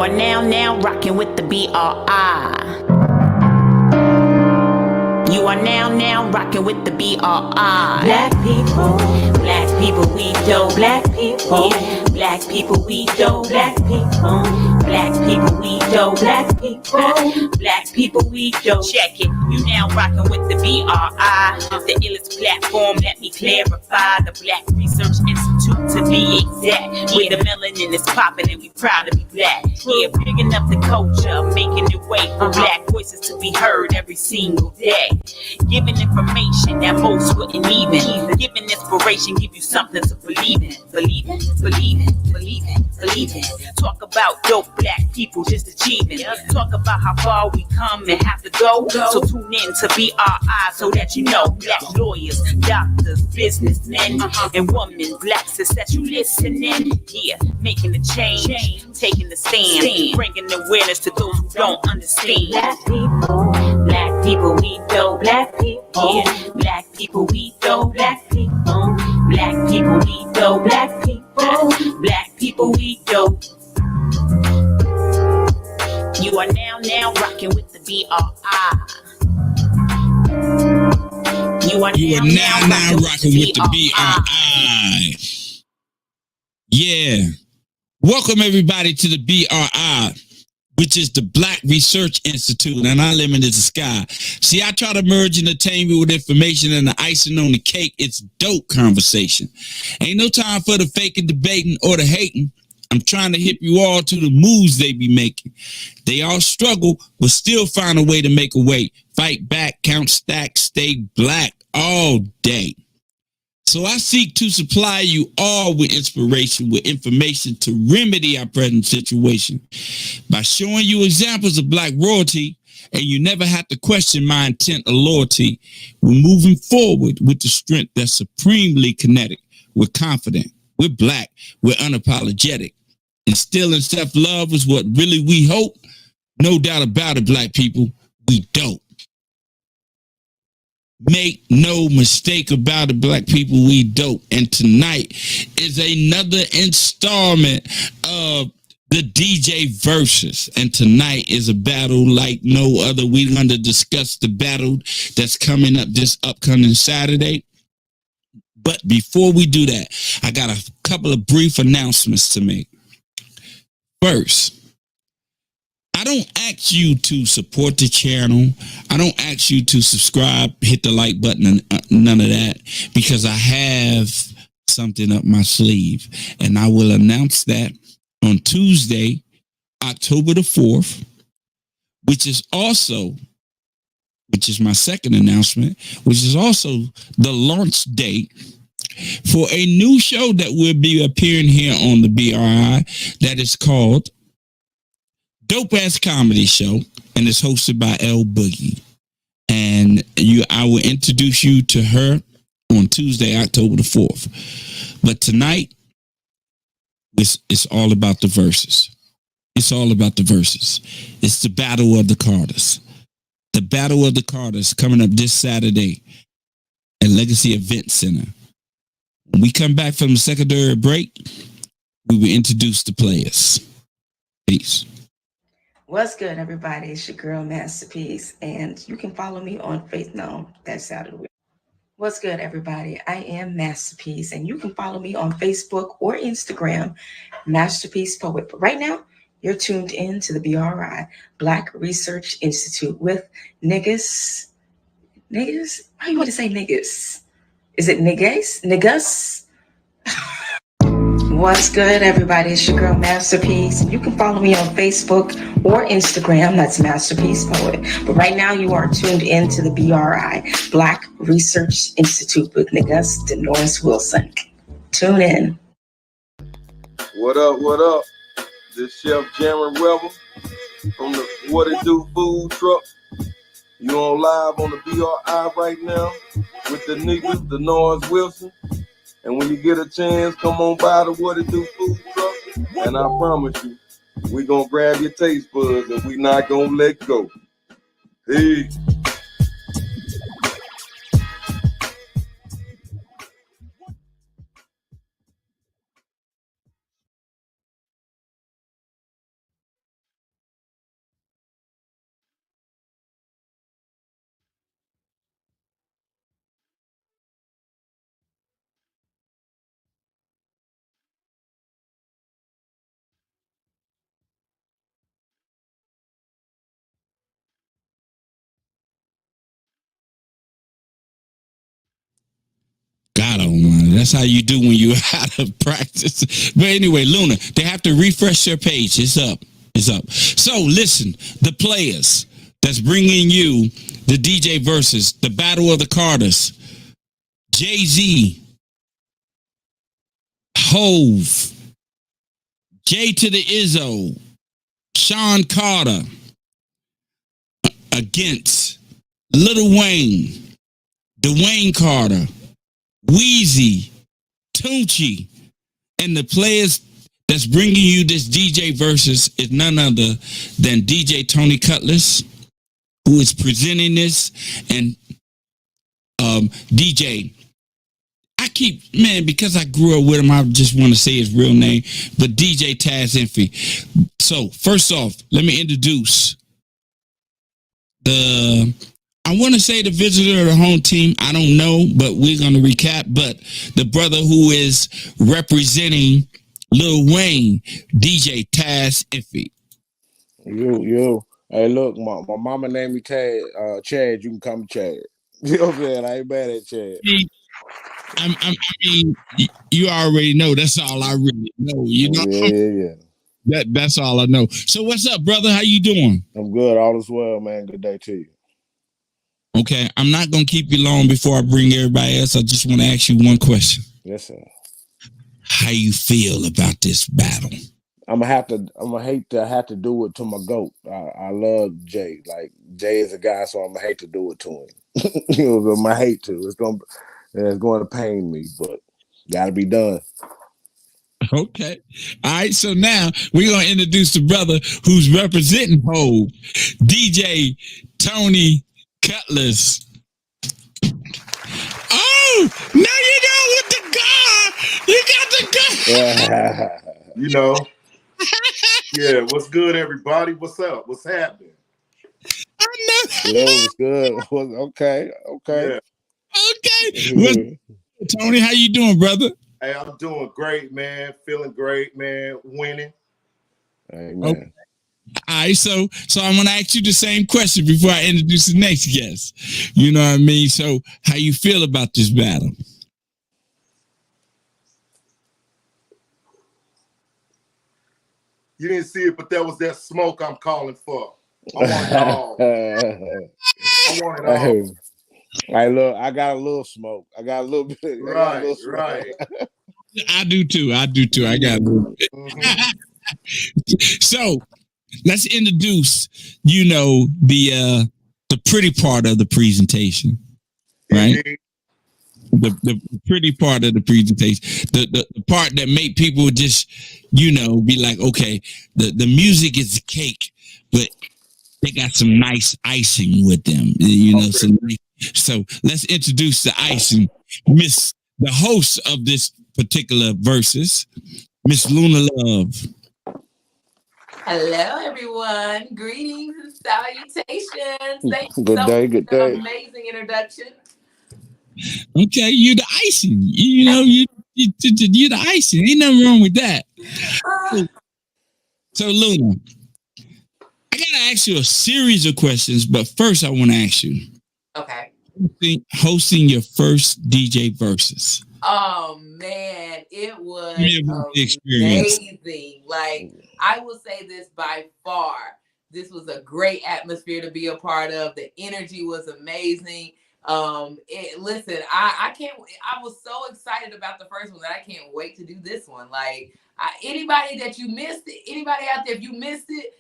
You are now rocking with the BRI. You are now rocking with the BRI. Black people, we dope. Black people, black people, we dope. Black people, black people, we dope. Black people, black people, we dope. Check it, you now rocking with the BRI, the illest platform. Let me clarify, the Black Research Institute to be exact. Where the melanin is popping and we proud to be black. Yeah, picking up the culture, making it way for black voices to be heard every single day. Giving information that most wouldn't even. Giving inspiration, give you something to believe in. Believe it. Talk about dope black people just achieving. Talk about how far we come and have to go. So tune in to BRI so that you know. Black lawyers, doctors, businessmen, and women. Black success, you listening. Yeah, making a change, taking the stand, bringing awareness to those who don't understand. Black people, we dope. Black people, black people, we dope. Black people, black people, we dope. Black people, black people, we dope. You are now rocking with the BRI. You are now rocking with the BRI. Yeah. Welcome everybody to the BRI, which is the Black Research Institute, and our limit is the sky. See, I try to merge entertainment with information, and the icing on the cake, it's dope conversation. Ain't no time for the faking, debating, or the hating. I'm trying to hip you all to the moves they be making. They all struggle, but still find a way to make a way. Fight back, count stacks, stay black all day. So I seek to supply you all with inspiration, with information to remedy our present situation by showing you examples of black royalty, and you never have to question my intent or loyalty. We're moving forward with the strength that's supremely kinetic. We're confident. We're black. We're unapologetic. Instilling self-love is what really we hope. No doubt about it, black people. We don't. Make no mistake about it, black people, we dope. And tonight is another installment of the DJ Versuz. And tonight is a battle like no other. We're going to discuss the battle that's coming up this upcoming Saturday. But before we do that, I got a couple of brief announcements to make. First, I don't ask you to support the channel. I don't ask you to subscribe, hit the like button, and none of that, because I have something up my sleeve. And I will announce that on Tuesday, October the 4th, which is my second announcement, which is also the launch date for a new show that will be appearing here on the BRI that is called Dope Ass Comedy Show, and it's hosted by L Boogie. And I will introduce you to her on Tuesday, October the 4th. But tonight, it's all about the Versuz. It's all about the Versuz. It's the Battle of the Carters. The Battle of the Carters coming up this Saturday at Legacy Event Center. When we come back from the secondary break, we will introduce the players. Peace. What's good, everybody? It's your girl, Masterpiece, and you can follow me on Facebook. No, that sounded weird. What's good, everybody? I am Masterpiece, and you can follow me on Facebook or Instagram, Masterpiece Poet. But right now, you're tuned in to the BRI, Black Research Institute, with niggas. Niggas? How you want to say niggas? Is it niggas? Niggas? What's good, everybody? It's your girl, Masterpiece. And you can follow me on Facebook or Instagram. That's Masterpiece Poet. But right now, you are tuned in to the BRI, Black Research Institute, with Niggas Denoris Wilson. Tune in. What up? This Chef Jaron Weber from the What It Do food truck. You on live on the BRI right now with the niggas, the Denoris Wilson. And when you get a chance, come on by the What It Do food truck. And I promise you, we gonna grab your taste buds and we not gonna let go. Peace. That's how you do when you're out of practice. But anyway, Luna, they have to refresh their page. It's up. It's up. So listen, the players that's bringing you the DJ Versuz, the Battle of the Carters, Jay-Z, Hove, J to the Izzo, Sean Carter against Lil Wayne, Dwayne Carter, Weezy, Tunchi, and the players that's bringing you this DJ Versuz is none other than DJ Tony Cutlass, who is presenting this, and DJ. I keep, man, because I grew up with him, I just want to say his real name, but DJ Taz Envy. So, first off, let me introduce I want to say the visitor of the home team. I don't know, but we're going to recap. But the brother who is representing Lil Wayne, DJ Taz Envy. You. Hey, look, my mama named me Chad. You can call me Chad. You know what I'm saying? I ain't mad at Chad. I mean, you already know. That's all I really know. You know? Yeah. That's all I know. So what's up, brother? How you doing? I'm good. All is well, man. Good day to you. Okay, I'm not going to keep you long before I bring everybody else. I just want to ask you one question. Yes, sir. How you feel about this battle? I'm gonna hate to have to do it to my GOAT. I love Jay. Like, Jay is a guy, so I'm gonna hate to do it to him. You know, I'm gonna hate to. It's going to pain me, but gotta be done. Okay. All right. So now we're going to introduce the brother who's representing Hove, DJ Tony Cutlass. Oh, now you go with the gun. You got the gun. You know. Yeah. What's good, everybody? What's up? What's happening? I know. Yo, it's good. Okay. Yeah. Okay. Tony, how you doing, brother? Hey, I'm doing great, man. Feeling great, man. Winning. Amen. Okay. All right, so I'm gonna ask you the same question before I introduce the next guest. You know what I mean? So, how you feel about this battle? You didn't see it, but that was that smoke I'm calling for. I want it all. I want it all. Hey, look, I got a little smoke. I got a little bit. Right. I do too. I got a little bit. So let's introduce, the pretty part of the presentation, right? Indeed. The pretty part of the presentation, the part that make people just, be like, okay, the music is the cake, but they got some nice icing with them, Okay. So let's introduce the icing, the host of this particular Versuz, Miss Luna Love. Hello, everyone. Greetings and salutations. Thank you good so day, much good for day. an amazing introduction. Okay, you're the icing. You're the icing. Ain't nothing wrong with that. So, Luna, I gotta ask you a series of questions, but first I want to ask you. Okay. Hosting your first DJ Versuz. Oh man, it was experience. amazing. Like, I will say this by far. This was a great atmosphere to be a part of. The energy was amazing. Listen, I can't. I was so excited about the first one that I can't wait to do this one. Like, anybody that you missed it, anybody out there, if you missed it,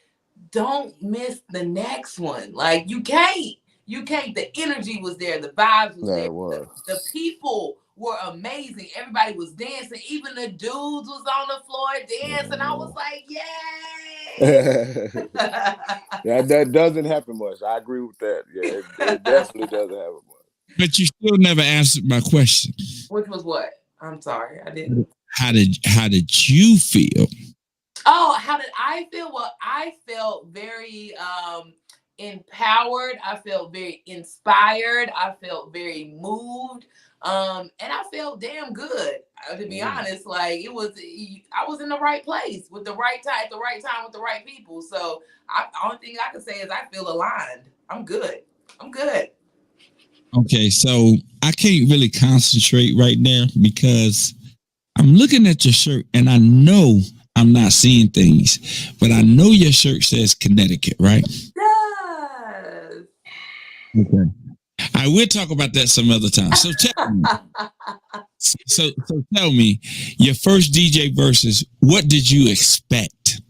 don't miss the next one. Like, you can't. The energy was there. The vibes was there. The people were amazing. Everybody was dancing. Even the dudes was on the floor dancing. I was like, yay! That doesn't happen much. I agree with that. Yeah, it definitely doesn't happen much. But you still never answered my question. Which was what? I'm sorry, I didn't. How did you feel? Oh, how did I feel? Well, I felt very empowered. I felt very inspired. I felt very moved. And I felt damn good. To be honest, like, I was in the right place with the right time, at the right time with the right people. So only thing I can say is I feel aligned. I'm good. Okay, so I can't really concentrate right now because I'm looking at your shirt and I know I'm not seeing things, but I know your shirt says Connecticut, right? Yes. Okay. I will talk about that some other time. So tell me, so tell me, your first DJ Versuz, what did you expect?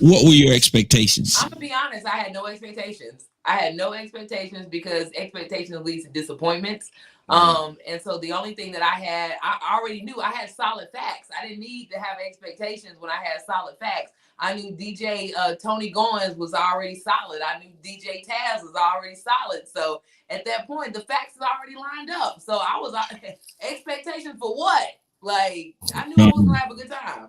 What were your expectations? I'm gonna be honest, I had no expectations. I had no expectations because expectations leads to disappointments. And so the only thing that I already knew I had solid facts. I didn't need to have expectations when I had solid facts. I knew DJ Tony Goins was already solid. I knew DJ Taz was already solid. So at that point, the facts was already lined up. So I was expectations for what? Like I knew I was gonna have a good time.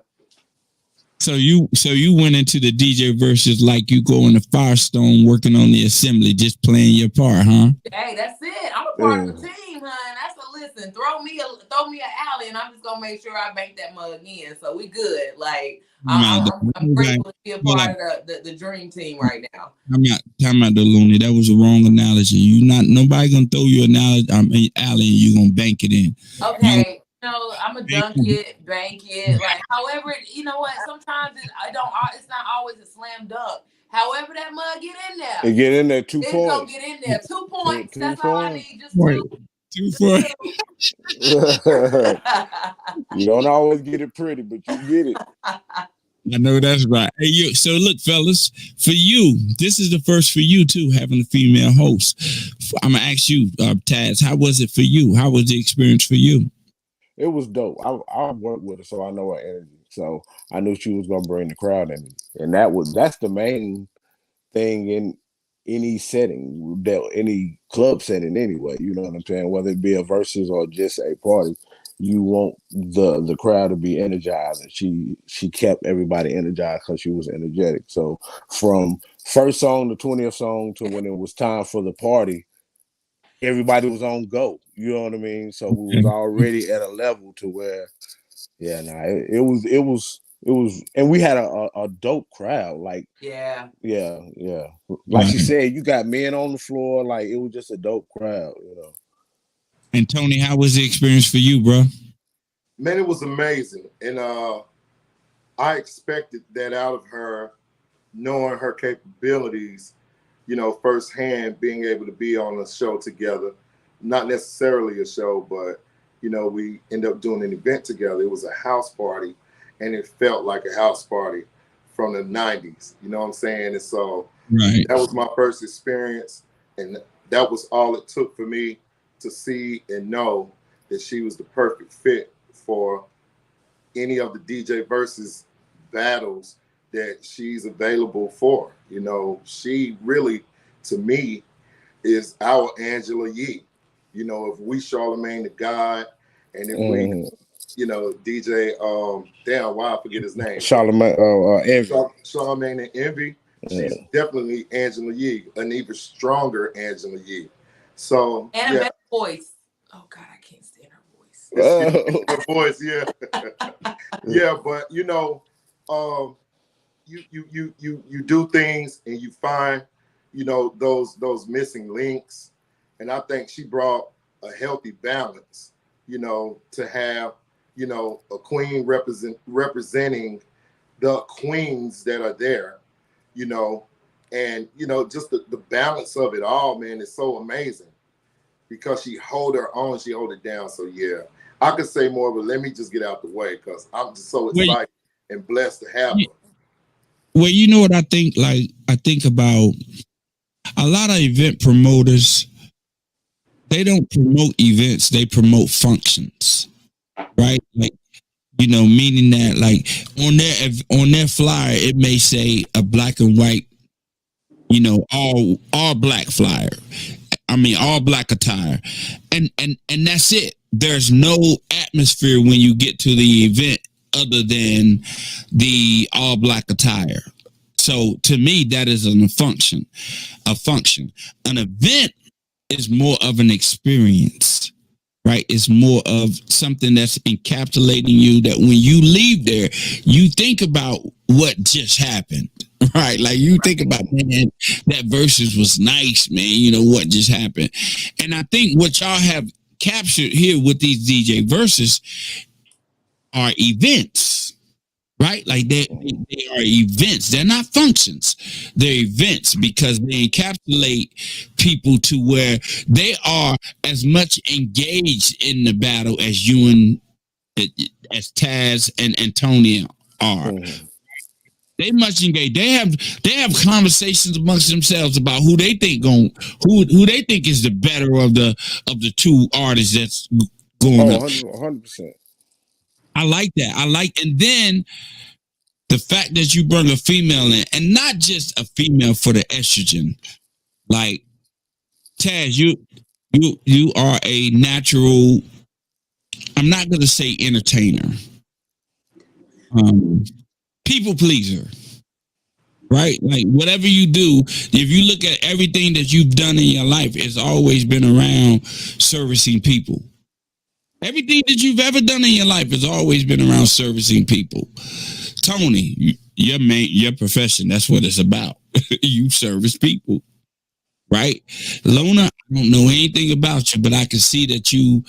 So you went into the DJ Versuz like you go in the Firestone working on the assembly, just playing your part, huh? Hey, that's it. I'm a part of the team, hon. That's a listen. Throw me an alley, and I'm just gonna make sure I bank that mug in. So we good. Like I'm grateful to be a part of the dream team right now. I'm not talking about the Looney. That was a wrong analogy. Nobody gonna throw you an alley, alley, and you gonna bank it in. Okay. I'm a dunk it, bank it. Like, however, you know what? Sometimes it's not always a slam dunk. However, that mug get in there. It get in there 2 points. It's gonna get in there 2 points. That's all I need. Just 2 points. You don't always get it pretty, but you get it. I know that's right. Hey, so look, fellas, for you, this is the first for you too, having a female host. I'm gonna ask you, Taz, how was it for you? How was the experience for you? It was dope. I worked with her, so I know her energy. So I knew she was gonna bring the crowd in, and that's the main thing in any setting, any club setting anyway. You know what I'm saying? Whether it be a Versuz or just a party, you want the crowd to be energized, and she kept everybody energized because she was energetic. So from first song to 20th song to when it was time for the party, everybody was on go. You know what I mean? So we was already at a level to where, it was, and we had a dope crowd. Like, yeah. Like she said, you got men on the floor. Like, it was just a dope crowd, you know. And Tony, how was the experience for you, bro? Man, it was amazing, and I expected that out of her, knowing her capabilities. You know, firsthand, being able to be on a show together, not necessarily a show, but, you know, we ended up doing an event together. It was a house party, and it felt like a house party from the 90s. You know what I'm saying? And so that was my first experience, and that was all it took for me to see and know that she was the perfect fit for any of the DJ Versuz battles that she's available for. You know, she really, to me, is our Angela Yee. You know, if we Charlemagne the God, and if we, you know, DJ, why I forget his name? Charlemagne, Envy. Charlemagne and Envy. She's definitely Angela Yee, an even stronger Angela Yee. So and a better voice. Oh God, I can't stand her voice. Her voice, yeah, yeah. But you know, you do things and you find, you know, those missing links, and I think she brought a healthy balance, you know, to have, you know, a queen representing the queens that are there, you know, and you know, just the balance of it all, man, is so amazing because she hold her own, she hold it down. So yeah, I could say more, but let me just get out the way because I'm just so excited and blessed to have her. Well, you know what I think? Like, I think about a lot of event promoters, they don't promote events, they promote functions, right? Like, you know, meaning that like on their flyer, it may say a black and white, you know, all black flyer. I mean, all black attire. And that's it. There's no atmosphere when you get to the event other than the all black attire. So to me, that is a function. An event is more of an experience, right? It's more of something that's encapsulating you, that when you leave there, you think about what just happened. Right, like you think about, man, that Versus was nice, man. You know what just happened, and I think what y'all have captured here with these DJ Versus are events, right? Like they are events. They're not functions. They're events because they encapsulate people to where they are as much engaged in the battle as you and as Taz and Tony are. They much engaged. They have conversations amongst themselves about who they think who they think is the better of the two artists that's going up. 100%. I like that. And then the fact that you bring a female in, and not just a female for the estrogen. Like Taz, you are a natural. I'm not gonna say entertainer. People pleaser, right? Like whatever you do, if you look at everything that you've done in your life, it's always been around servicing people. Everything that you've ever done in your life has always been around servicing people. Tony, your profession, that's what it's about. You service people, right? Luna, I don't know anything about you, but I can see that you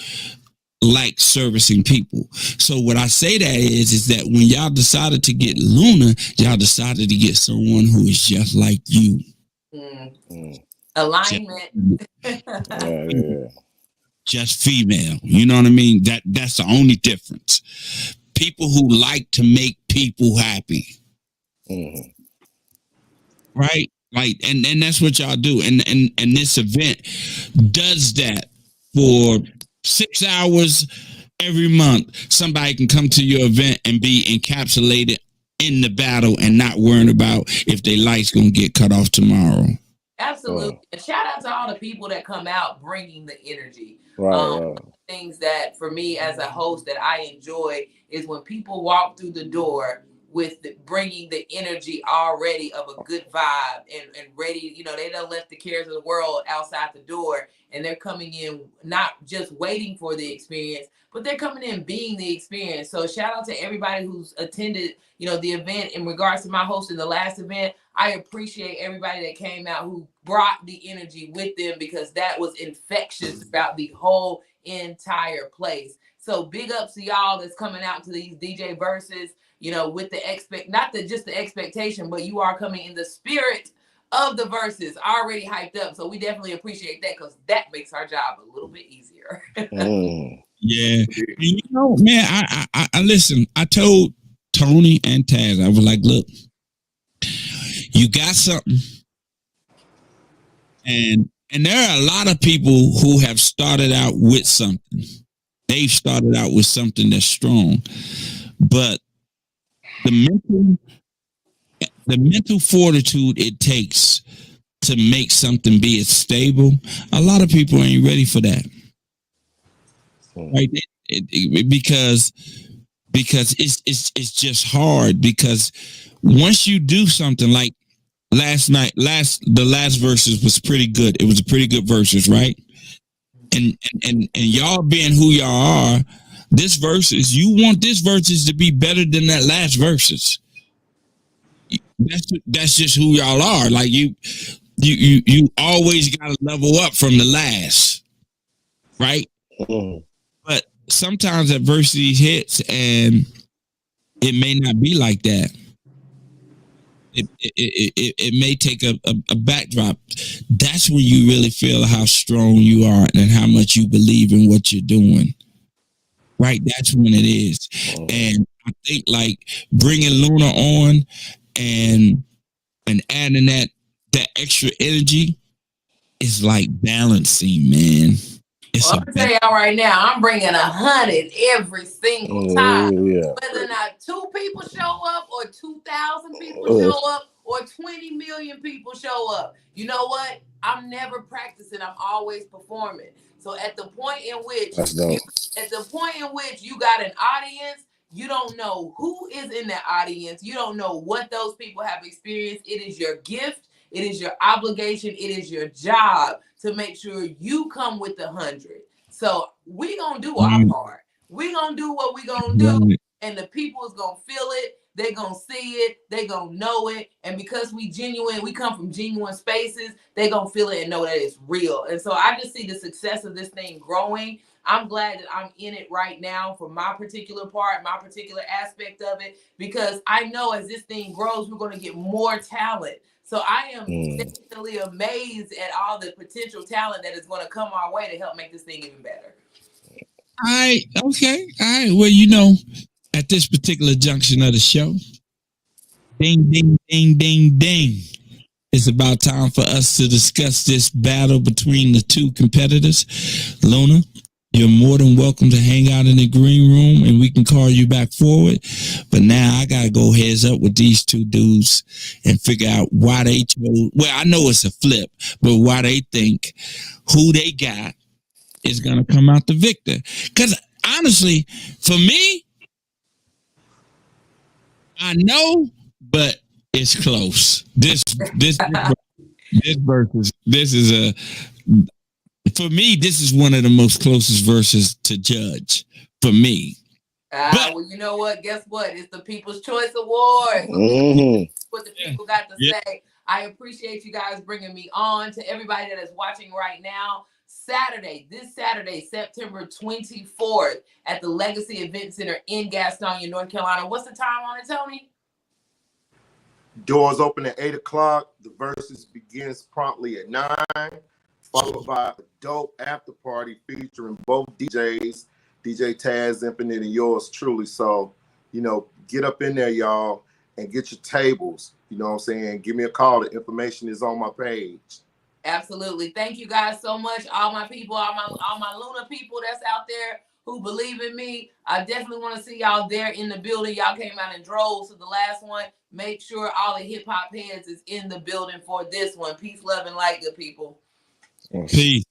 like servicing people. So what I say that is that when y'all decided to get Luna, y'all decided to get someone who is just like you. Alignment. Just female. You know what I mean? That's the only difference. People who like to make people happy. Right? Like, and that's what y'all do. And this event does that for 6 hours every month. Somebody can come to your event and be encapsulated in the battle and not worrying about if their light's gonna get cut off tomorrow. Absolutely. And shout out to all the people that come out bringing the energy. Things that for me as a host that I enjoy is when people walk through the door with bringing the energy already of a good vibe and ready. You know, they don't let the cares of the world outside the door, and they're coming in not just waiting for the experience, but they're coming in being the experience. So shout out to everybody who's attended, you know, the event. In regards to my host in the last event, I appreciate everybody that came out who brought the energy with them, because that was infectious throughout the whole entire place. So big ups to y'all that's coming out to these DJ Versus, you know, with the just the expectation, but you are coming in the spirit of the Versus, already hyped up. So we definitely appreciate that, because that makes our job a little bit easier. Yeah. And you know, man, I listen, I told Tony and Taz, I was like, look, you got something. And there are a lot of people who have started out with something. They've started out with something that's strong. But the mental fortitude it takes to make something be as stable, a lot of people ain't ready for that. Right? Because it's just hard, because once you do something like the last Versus was pretty good. It was a pretty good Versus, right? And y'all being who y'all are, this Versus, you want this Versus to be better than that last Versus. That's just who y'all are. Like you always gotta level up from the last, right? But sometimes adversity hits and it may not be like that. It may take a backdrop. That's when you really feel how strong you are and how much you believe in what you're doing. Right? That's when it is. And I think like bringing Luna on and adding that extra energy is like balancing, man. Well, I'm gonna tell y'all right now, I'm bringing 100 every single time. Whether or not 2 people show up, or 2,000 people show up, or 20 million people show up. You know what? I'm never practicing. I'm always performing. So at the point in which you got an audience, you don't know who is in the audience. You don't know what those people have experienced. It is your gift. It is your obligation. It is your job to make sure you come with 100. So we gonna do our part. We gonna do what we gonna do, and the people is gonna feel it. they gonna see it, they gonna know it, and because we come from genuine spaces, they gonna feel it and know that it's real. And so I just see the success of this thing growing. I'm glad that I'm in it right now for my particular part, my particular aspect of it, because I know as this thing grows, we're going to get more talent. So I am definitely amazed at all the potential talent that is going to come our way to help make this thing even better. All right. Okay. All right. Well, you know, at this particular junction of the show, ding, ding, ding, ding, ding. It's about time for us to discuss this battle between the two competitors. Luna, you're more than welcome to hang out in the green room and we can call you back forward. But now I got to go heads up with these two dudes and figure out why they chose. Well, I know it's a flip, but why they think who they got is going to come out the victor. Because honestly, for me, I know, but it's close. This versus, this is a, for me, this is one of the most closest verses to judge for me. Well, you know what? Guess what? It's the People's Choice Awards. What the people got to say. I appreciate you guys bringing me on. To everybody that is watching right now, this Saturday, September 24th at the Legacy Event Center in Gastonia, North Carolina. What's the time on it, Tony? Doors open at 8 o'clock. The verses begins promptly at 9, followed by a dope after party featuring both DJs, DJ Taz Infinite and yours truly. So, you know, get up in there, y'all, and get your tables. You know what I'm saying? Give me a call. The information is on my page. Absolutely. Thank you guys so much. All my people, all my Luna people that's out there who believe in me. I definitely want to see y'all there in the building. Y'all came out in droves to the last one. Make sure all the hip hop heads is in the building for this one. Peace, love, and light, good people. Peace.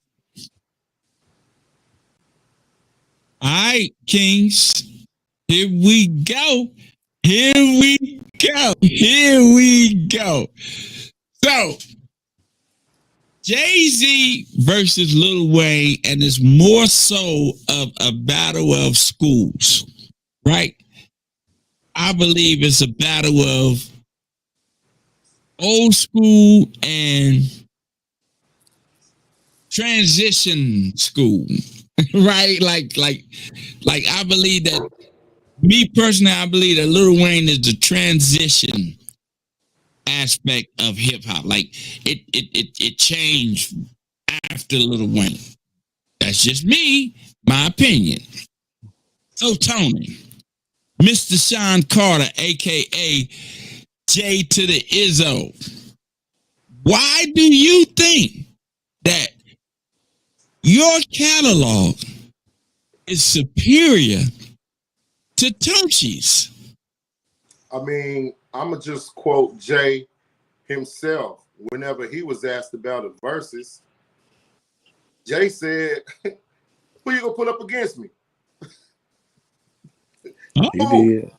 All right, Kings. Here we go. Here we go. Here we go. So, Jay-Z versus Lil Wayne, and it's more so of a battle of schools, right? I believe it's a battle of old school and transition school, right? Like I believe that, me personally, I believe that Lil Wayne is the transition aspect of hip hop. Like it changed after Lil Wayne. That's just me, my opinion. So Tony, Mr. Sean Carter, aka J to the Izzo, why do you think that your catalog is superior to Toshi's? I mean, I'm going to just quote Jay himself. Whenever he was asked about the verses, Jay said, who you going to put up against me? He did.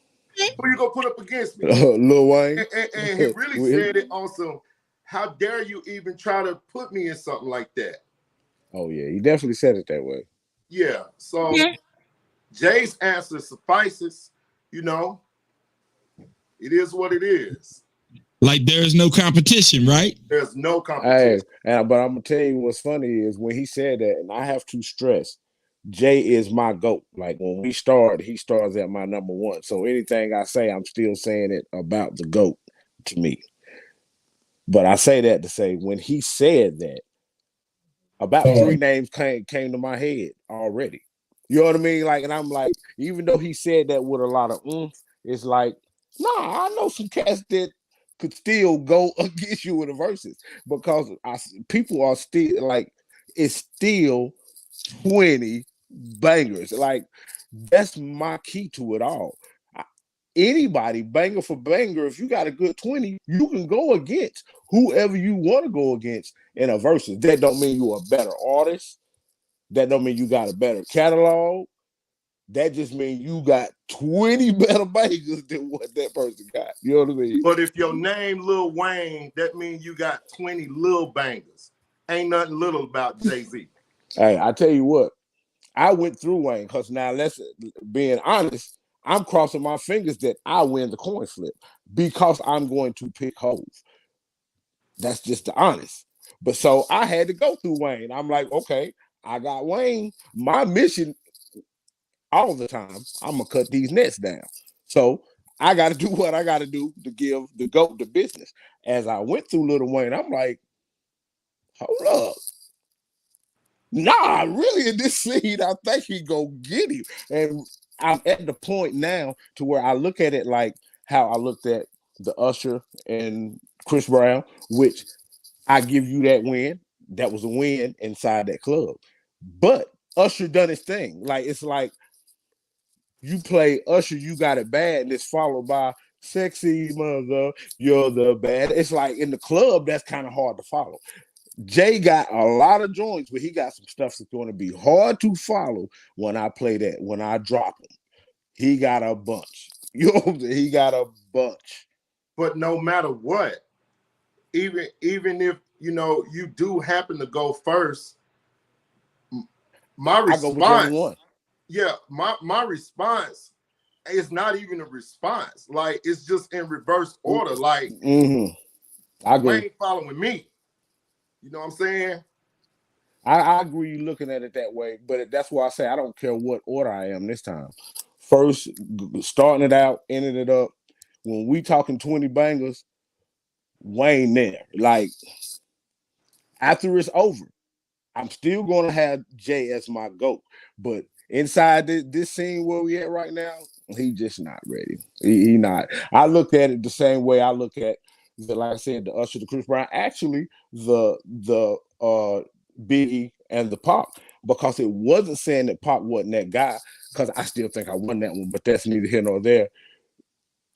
Who you going to put up against me? Lil Wayne. And he really said it on some, how dare you even try to put me in something like that? Oh, yeah. He definitely said it that way. Yeah. So Jay's answer suffices, you know. It is what it is. Like there is no competition, right? There's no competition. Hey, but I'm gonna tell you what's funny is when he said that, and I have to stress, Jay is my GOAT. Like when we start, he starts at my number one. So anything I say, I'm still saying it about the GOAT to me. But I say that to say when he said that, about 3 names came to my head already. You know what I mean? Like, and I'm like, even though he said that with a lot of oomph, it's like, nah, I know some cats that could still go against you in the verses because people are still like, it's still 20 bangers. Like, that's my key to it all. Anybody, banger for banger, if you got a good 20, you can go against whoever you want to go against in a verses. That don't mean you're a better artist. That don't mean you got a better catalog. That just means you got 20 better bangers than what that person got. You know what I mean? But if your name Lil Wayne, that means you got 20 little bangers. Ain't nothing little about Jay-Z. Hey, I tell you what, I went through Wayne because now being honest, I'm crossing my fingers that I win the coin flip because I'm going to pick Hove. That's just the honest. But so I had to go through Wayne. I'm like, okay, I got Wayne. My mission all the time, I'm gonna cut these nets down. So I got to do what I got to do to give the GOAT the business. As I went through Lil Wayne, I'm like, hold up. Nah, really in this scene, I think he go get him. And I'm at the point now to where I look at it like how I looked at the Usher and Chris Brown, which I give you that win. That was a win inside that club. But Usher done his thing. Like, it's like you play Usher, you got it bad, and it's followed by sexy mother, you're the bad. It's like in the club, that's kind of hard to follow. Jay got a lot of joints, but he got some stuff that's going to be hard to follow when I play that, when I drop him. He got a bunch. You know, he got a bunch. But no matter what, even if you do happen to go first, my response, my response is not even a response. Like, it's just in reverse order. Like, I agree. Wayne following me. You know what I'm saying? I agree you looking at it that way, but that's why I say I don't care what order I am this time. First, starting it out, ending it up. When we talking 20 bangers, Wayne there. Like, after it's over, I'm still going to have Jay as my GOAT. But inside this scene where we at right now, he just not ready. He not. I look at it the same way I look at, like I said, the Usher, the Chris Brown, actually the Biggie and the Pac, because it wasn't saying that Pac wasn't that guy, because I still think I won that one, but that's neither here nor there.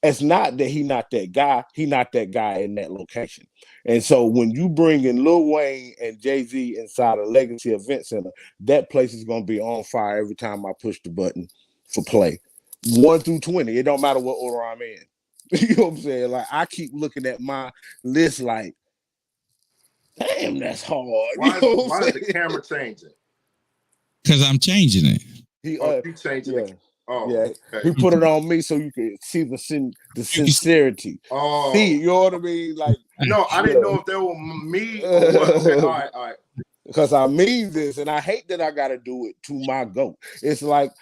It's not that he not that guy. He not that guy in that location. And so when you bring in Lil Wayne and Jay-Z inside a Legacy Event Center, that place is going to be on fire every time I push the button for play. 1 through 20. It don't matter what order I'm in. You know what I'm saying? Like, I keep looking at my list like, damn, that's hard. Why is the camera changing? Because I'm changing it. You changing it. Oh, yeah. Okay. He put it on me so you can see the sincerity. Oh, see, you know what I mean? Like, no, I didn't know if they were me or what. Okay, all right. Because I mean this, and I hate that I got to do it to my GOAT. It's like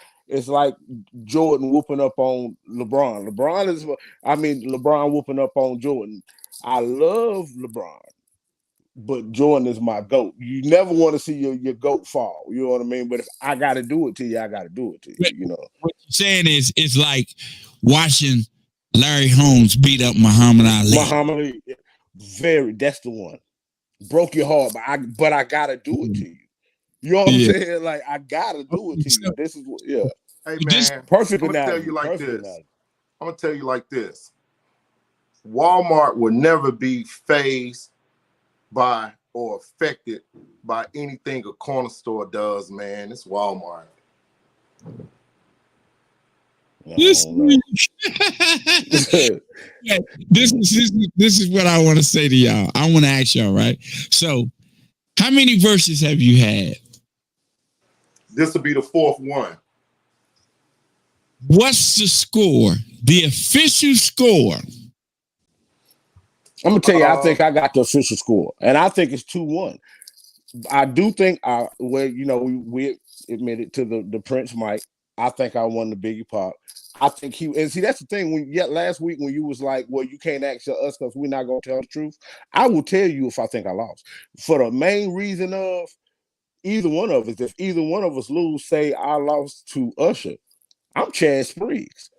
Jordan whooping up on LeBron. LeBron whooping up on Jordan. I love LeBron, but Jordan is my GOAT. You never want to see your GOAT fall. You know what I mean? But if I got to do it to you, I got to do it to you. You know what you're saying is it's like watching Larry Holmes beat up Muhammad Ali. That's the one. Broke your heart, but I got to do it to you. You know what I'm saying? Like, I got to do it to you. This is what, Hey, man. Perfect I'm going to tell you like this. Walmart will never be phased by or affected by anything a corner store does, man. It's Walmart. This is what I want to say to y'all. I want to ask y'all, right? So, how many verses have you had? This will be the fourth one. What's the score? The official score? I'm gonna tell you, I think I got the official score, and I think it's 2-1. I do think we admitted to the Prince Mike. I think I won the Biggie Pac. I think that's the thing. Last week when you was like, well, you can't ask us because we're not gonna tell the truth. I will tell you if I think I lost. For the main reason of either one of us, if either one of us lose, say I lost to Usher, I'm Chad Spriggs.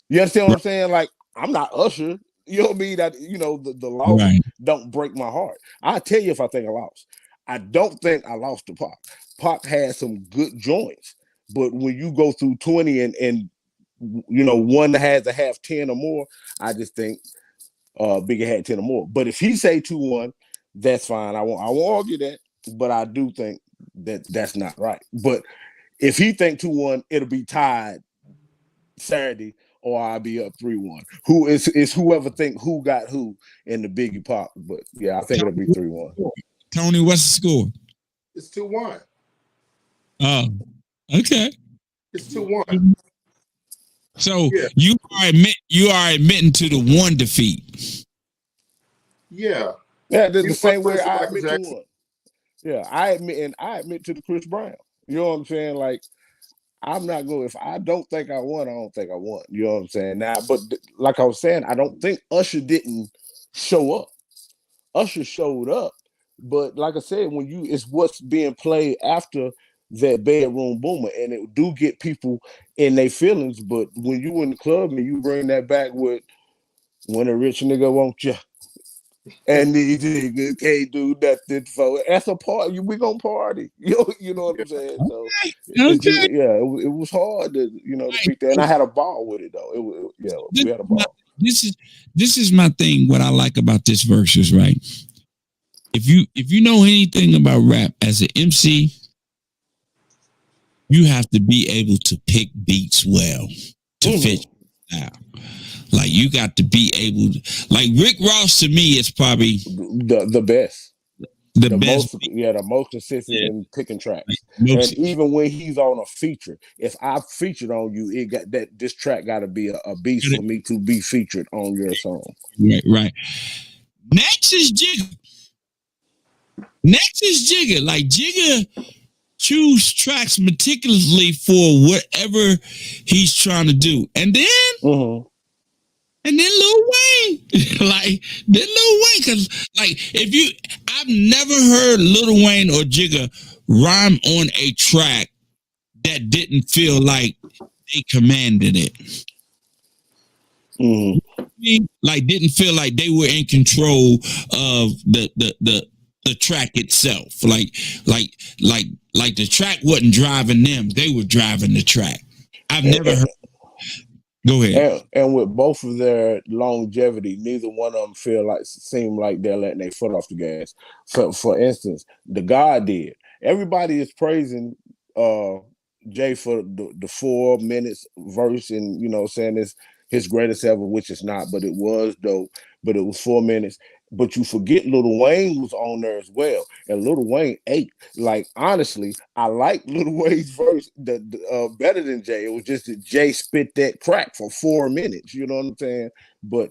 You understand what I'm saying? Like, I'm not Usher. You know what I mean? That the loss don't break my heart. I'll tell you if I think I lost. I don't think I lost to Pac. Pac had some good joints, but when you go through 20 and one that has to have 10 or more, I just think Biggie had 10 or more. But if he say 2-1, that's fine. I won't argue that, but I do think that's not right. But if he think 2-1, it'll be tied Saturday, or I'll be up 3-1. Who is whoever think who got who in the Biggie Pac. But yeah, I think it'll be 3-1. Tony, what's the score? It's 2-1. Oh, okay. It's 2-1. So Yeah. you are admitting to the one defeat. Yeah. Yeah, the He same was way versus I Michael admit to Jackson. one. Yeah, I admit to the Chris Brown. You know what I'm saying? Like, I'm not going. If I don't think I won, I don't think I won. You know what I'm saying? Now, but like I was saying, I don't think Usher didn't show up. Usher showed up, but like I said, when you it's what's being played after that bedroom boomer, and it do get people in their feelings. But when you in the club and you bring that back with when a rich nigga want you. And these niggas can't do nothing for it. That's a party. We gonna party. You know what I'm saying? So it's just Okay. it was hard to to beat that. And I had a ball with it though. We had a ball. This is my thing. What I like about this Versus, right? If you know anything about rap as an MC, you have to be able to pick beats well to fit your style. Like you got to be able to, like Rick Ross to me is probably The best. the most best. the most consistent in picking tracks. Like, and even when he's on a feature, if I featured on you, it got that this track got to be a beast for me to be featured on your song. Right. Next is Jigga. Like Jigga choose tracks meticulously for whatever he's trying to do. And then And then Lil Wayne, because I've never heard Lil Wayne or Jigga rhyme on a track that didn't feel like they commanded it. Like didn't feel like they were in control of the track itself. Like the track wasn't driving them; they were driving the track. I've never heard. Go ahead. And with both of their longevity, neither one of them seem like they're letting their foot off the gas. For instance, the God did. Everybody is praising Jay for the 4 minutes verse, and saying it's his greatest ever, which is not, but it was dope. But it was 4 minutes. But you forget Lil Wayne was on there as well, and Lil Wayne ate. Like honestly, I like Lil Wayne's verse better than Jay. It was just that Jay spit that crack for 4 minutes. You know what I'm saying? But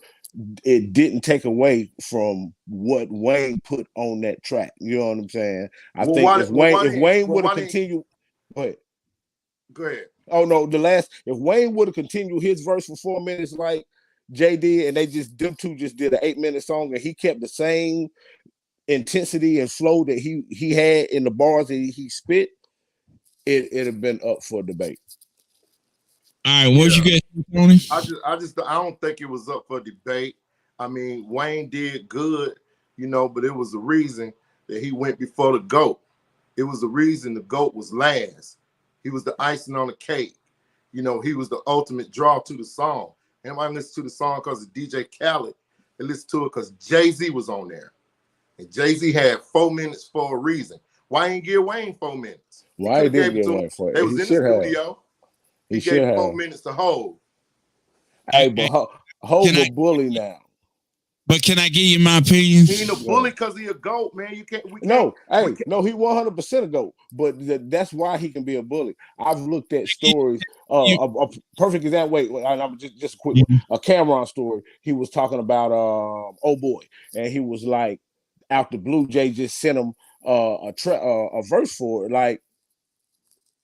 it didn't take away from what Wayne put on that track. You know what I'm saying? I think if Wayne would have continued, go ahead. Oh no, if Wayne would have continued his verse for 4 minutes, like Jay did, and them two just did an 8-minute song, and he kept the same intensity and flow that he had in the bars that he spit, it'd have been up for debate. All right, what you get, Tony? I don't think it was up for debate. I mean, Wayne did good, but it was the reason that he went before the GOAT. It was the reason the GOAT was last. He was the icing on the cake. He was the ultimate draw to the song. Everybody listened to the song because of DJ Khaled. They listened to it because Jay-Z was on there. And Jay-Z had 4 minutes for a reason. Why ain't give Wayne 4 minutes? Why didn't give Wayne 4 minutes? They was in the studio. He gave 4 minutes to Hold. Hey, but Hold a bully now. But can I give you my opinion? He ain't a bully because he a GOAT, man. He 100% a GOAT. But that's why he can be a bully. I've looked at stories. A perfect example. Wait, I'm just a quick one. A Cameron story. He was talking about Oh Boy, and he was like, after Blue Jay just sent him a verse for it, like,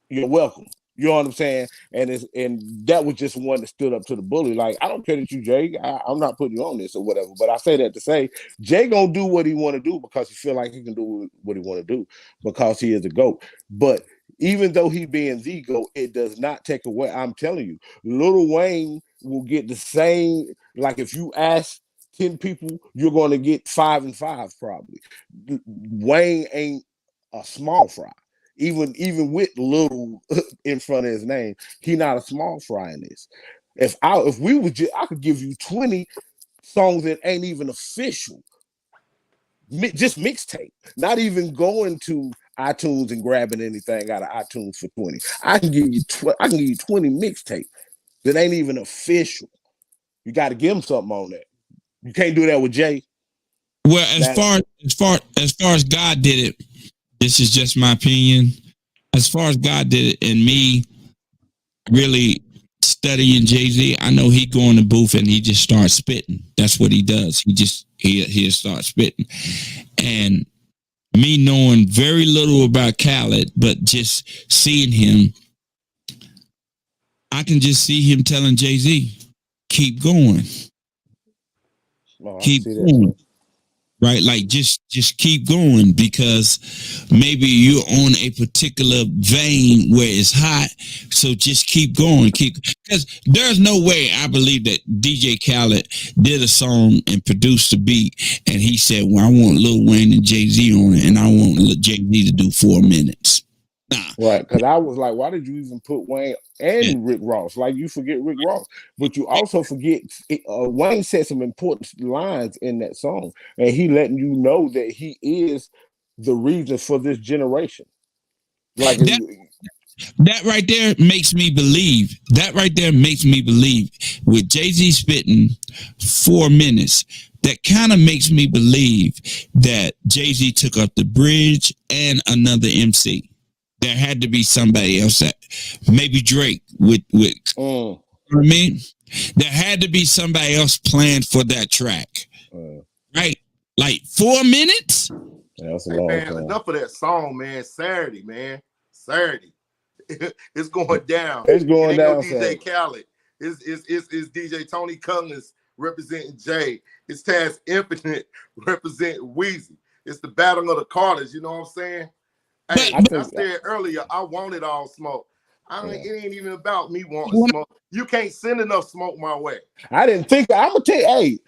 you're welcome. You know what I'm saying? And that was just one that stood up to the bully. Like, I don't care that you, Jay. I'm not putting you on this or whatever. But I say that to say Jay gonna do what he want to do because he feel like he can do what he want to do because he is a GOAT. But even though he being the GOAT, it does not take away. I'm telling you, Lil Wayne will get the same. Like if you ask 10 people, you're going to get 5 and 5 probably. Wayne ain't a small fry. Even with little in front of his name, he not a small fry in this. I could give you 20 songs that ain't even official, just mixtape, not even going to iTunes and grabbing anything out of iTunes for 20. I can give you 20 mixtape that ain't even official. You got to give him something on that. You can't do that with Jay. Well, as far as God did it, this is just my opinion. As far as God did it, and me really studying Jay-Z, I know he go in the booth and he just starts spitting. That's what he does. He'll start spitting. And me knowing very little about Khaled, but just seeing him, I can just see him telling Jay-Z, keep going. Keep going. Right? Like just keep going, because maybe you're on a particular vein where it's hot. So just keep going. Because there's no way I believe that DJ Khaled did a song and produced the beat and he said, well, I want Lil Wayne and Jay-Z on it and I want Jay-Z to do 4 minutes. Nah. Right, because I was like, why did you even put Wayne and Rick Ross? Like, you forget Rick Ross, but you also forget Wayne said some important lines in that song, and he letting you know that he is the reason for this generation. Like that right there makes me believe. That right there makes me believe with Jay-Z spitting 4 minutes. That kind of makes me believe that Jay-Z took up the bridge and another MC. There had to be somebody else, that maybe Drake with you know what I mean? There had to be somebody else planned for that track. Right? Like 4 minutes? Yeah, that's a long time. Enough of that song, man. Saturday, man. Saturday. It's going down. It's going down. No DJ Khaled. It's DJ Tony Cutlass representing Jay. It's Taz Infinite representing Weezy. It's the battle of the Carters, you know what I'm saying? Hey, I said earlier, I wanted all smoke. It ain't even about me wanting smoke. You can't send enough smoke my way. I didn't think. I'm gonna tell you, hey,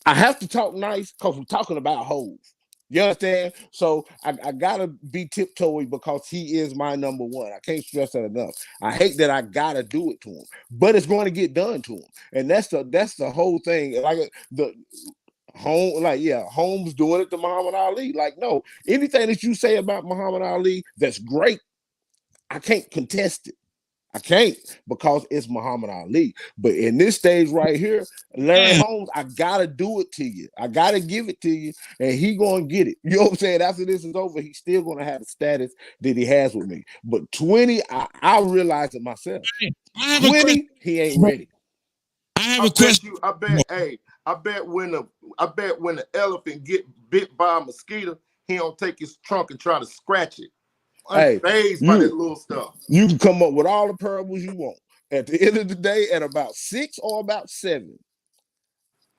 I have to talk nice because we're talking about hoes. You understand? So I gotta be tiptoeing because he is my number one. I can't stress that enough. I hate that I gotta do it to him, but it's going to get done to him, and that's the whole thing. Like Holmes doing it to Muhammad Ali. Like, no, anything that you say about Muhammad Ali that's great, I can't contest it. I can't, because it's Muhammad Ali. But in this stage right here, Larry Holmes, I gotta do it to you. I gotta give it to you, and he gonna get it. You know what I'm saying? After this is over, he's still gonna have the status that he has with me. But 20, I realized it myself. 20, he ain't ready. I have a question. I bet when the elephant get bit by a mosquito, he don't take his trunk and try to scratch it. I'm fazed by that little stuff. You can come up with all the parables you want. At the end of the day, at about 6 or about 7,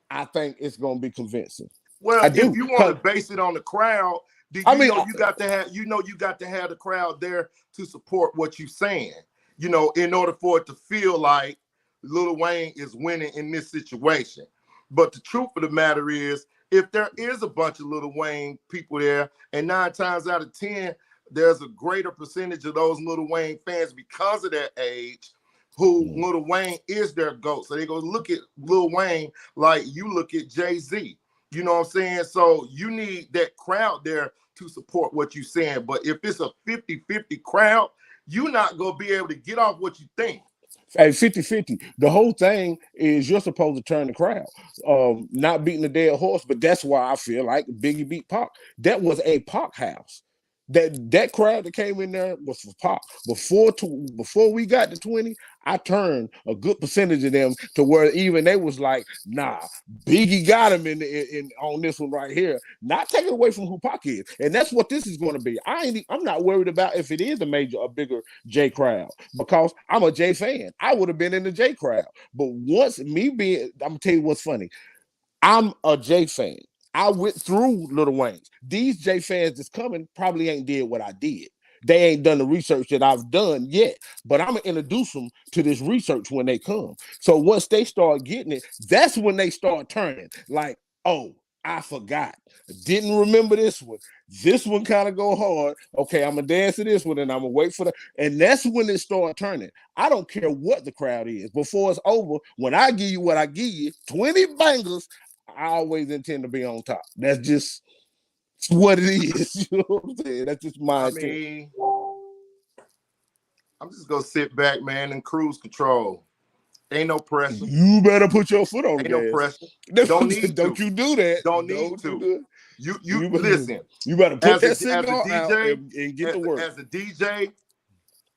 I think it's gonna be convincing. Well, if you want to base it on the crowd, you got to have the crowd there to support what you're saying. You know, in order for it to feel like Lil Wayne is winning in this situation. But the truth of the matter is, if there is a bunch of Lil Wayne people there, and 9 times out of 10, there's a greater percentage of those Lil Wayne fans because of their age, who Lil Wayne is their GOAT. So they go look at Lil Wayne like you look at Jay-Z. You know what I'm saying? So you need that crowd there to support what you're saying. But if it's a 50-50 crowd, you're not going to be able to get off what you think. Hey, 50-50. The whole thing is you're supposed to turn the crowd. Not beating the dead horse, but that's why I feel like Biggie beat Pac. That was a Pac house. That crowd that came in there was for Pac. Before we got to 20, I turned a good percentage of them to where even they was like, nah, Biggie got him in on this one right here. Not taking away from who Pac is. And that's what this is going to be. I'm not worried about if it is a bigger J crowd, because I'm a J fan. I would have been in the J crowd. But I'm gonna tell you what's funny. I'm a J fan. I went through Lil Wayne's. These J fans that's coming probably ain't did what I did. They ain't done the research that I've done yet, but I'm gonna introduce them to this research when they come. So once they start getting it, that's when they start turning. Like, oh, I forgot. Didn't remember this one. This one kind of go hard. Okay, I'm gonna dance to this one and I'm gonna wait for and that's when it start turning. I don't care what the crowd is. Before it's over, when I give you what I give you, 20 bangers, I always intend to be on top. That's just what it is. You know what I'm saying? That's just my opinion. I'm just gonna sit back, man, and cruise control. Ain't no pressure. You better put your foot on the gas. Ain't no pressure. Don't you do that. Don't need to. You listen. You better put that signal out and get to work. As a DJ,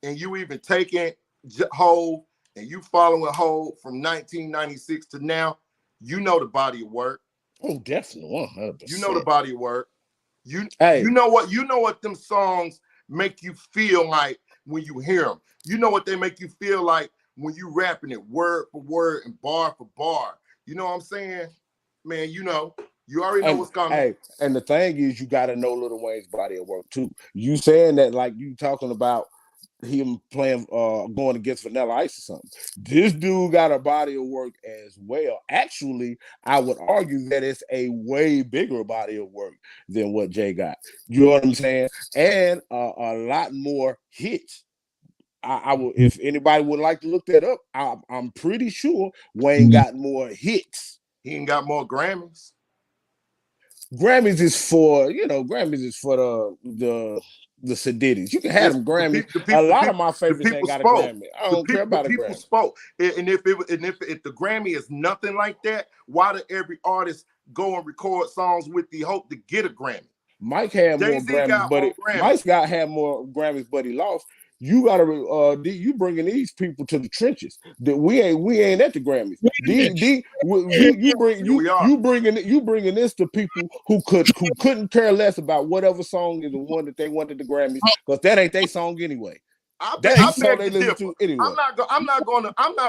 and you even taking Hov and you following Hov from 1996 to now, you know the body of work. Oh, definitely 100%. You know the body of work. You Hey. you know what them songs make you feel like when you hear them. You know what they make you feel like when you rapping it word for word and bar for bar. You know what I'm saying? Man, you already know what's coming. Hey, and the thing is, you got to know Lil Wayne's body of work too. You saying that like you talking about him playing going against Vanilla Ice or something. This dude got a body of work as well. Actually, I would argue that it's a way bigger body of work than what Jay got. You know what I'm saying? And a lot more hits. I will, if anybody would like to look that up, I'm pretty sure Wayne got more hits. He ain't got more Grammys. Grammys is for the Sadiddies. You can have them Grammys. A lot of my favorites ain't got a Grammy. I don't care about a Grammy. People spoke, and if the Grammy is nothing like that, why do every artist go and record songs with the hope to get a Grammy? Mike had more Grammys, but Mike's had more Grammys, but he lost. You gotta you bringing these people to the trenches. That we ain't at the Grammys. You bringing this to people who couldn't care less about whatever song is the one that they wanted the Grammys, because that ain't their song anyway. That ain't song they listen to anyway. I'm not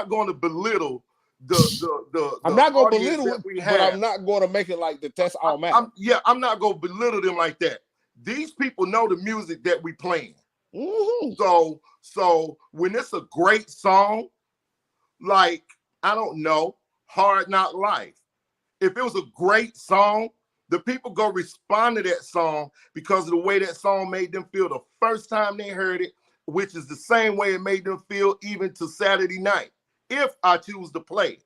going to belittle the I'm not going to belittle it, but I'm not going to make it like that's all matter. I'm not going to belittle them like that. These people know the music that we playing. Mm-hmm. So when it's a great song, like, I don't know, Hard Knock Life. If it was a great song, the people go respond to that song because of the way that song made them feel the first time they heard it, which is the same way it made them feel even to Saturday night, if I choose to play it.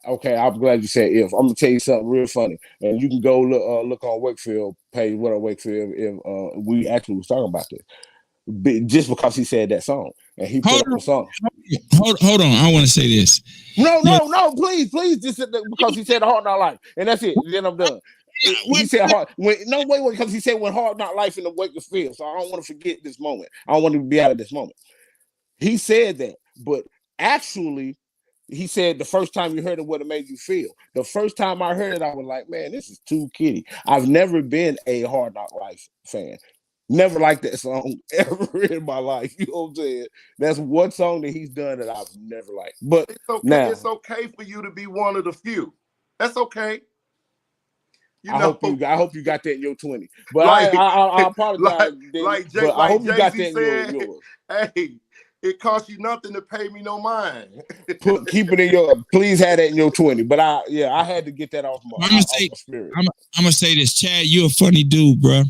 Okay, I'm glad you said if. I'm gonna tell you something real funny, and you can go look on Wakefield page. What on Wakefield? If we actually was talking about this. Just because he said that song and he put up the song. Hold on. I want to say this. No, please. Just because he said Hard Knock Life, and that's it. Then I'm done. He said hard. Wait, because he said when Hard Knock Life in the Wakefield. So I don't want to forget this moment. I don't want to be out of this moment. He said that, but actually, he said the first time you heard it, what it made you feel. The first time I heard it, I was like, man, this is too kiddie. I've never been a Hard Knock Life fan. Never liked that song ever in my life. You know what I'm saying? That's one song that he's done that I've never liked. But it's okay for you to be one of the few. That's okay. I hope you got that in your 20. But I apologize. I hope you got that in yours. Hey, it costs you nothing to pay me no mind. Keep it in your. Please have that in your 20. But I had to get that off my spirit. I'm gonna say this, Chad. You're a funny dude, bro.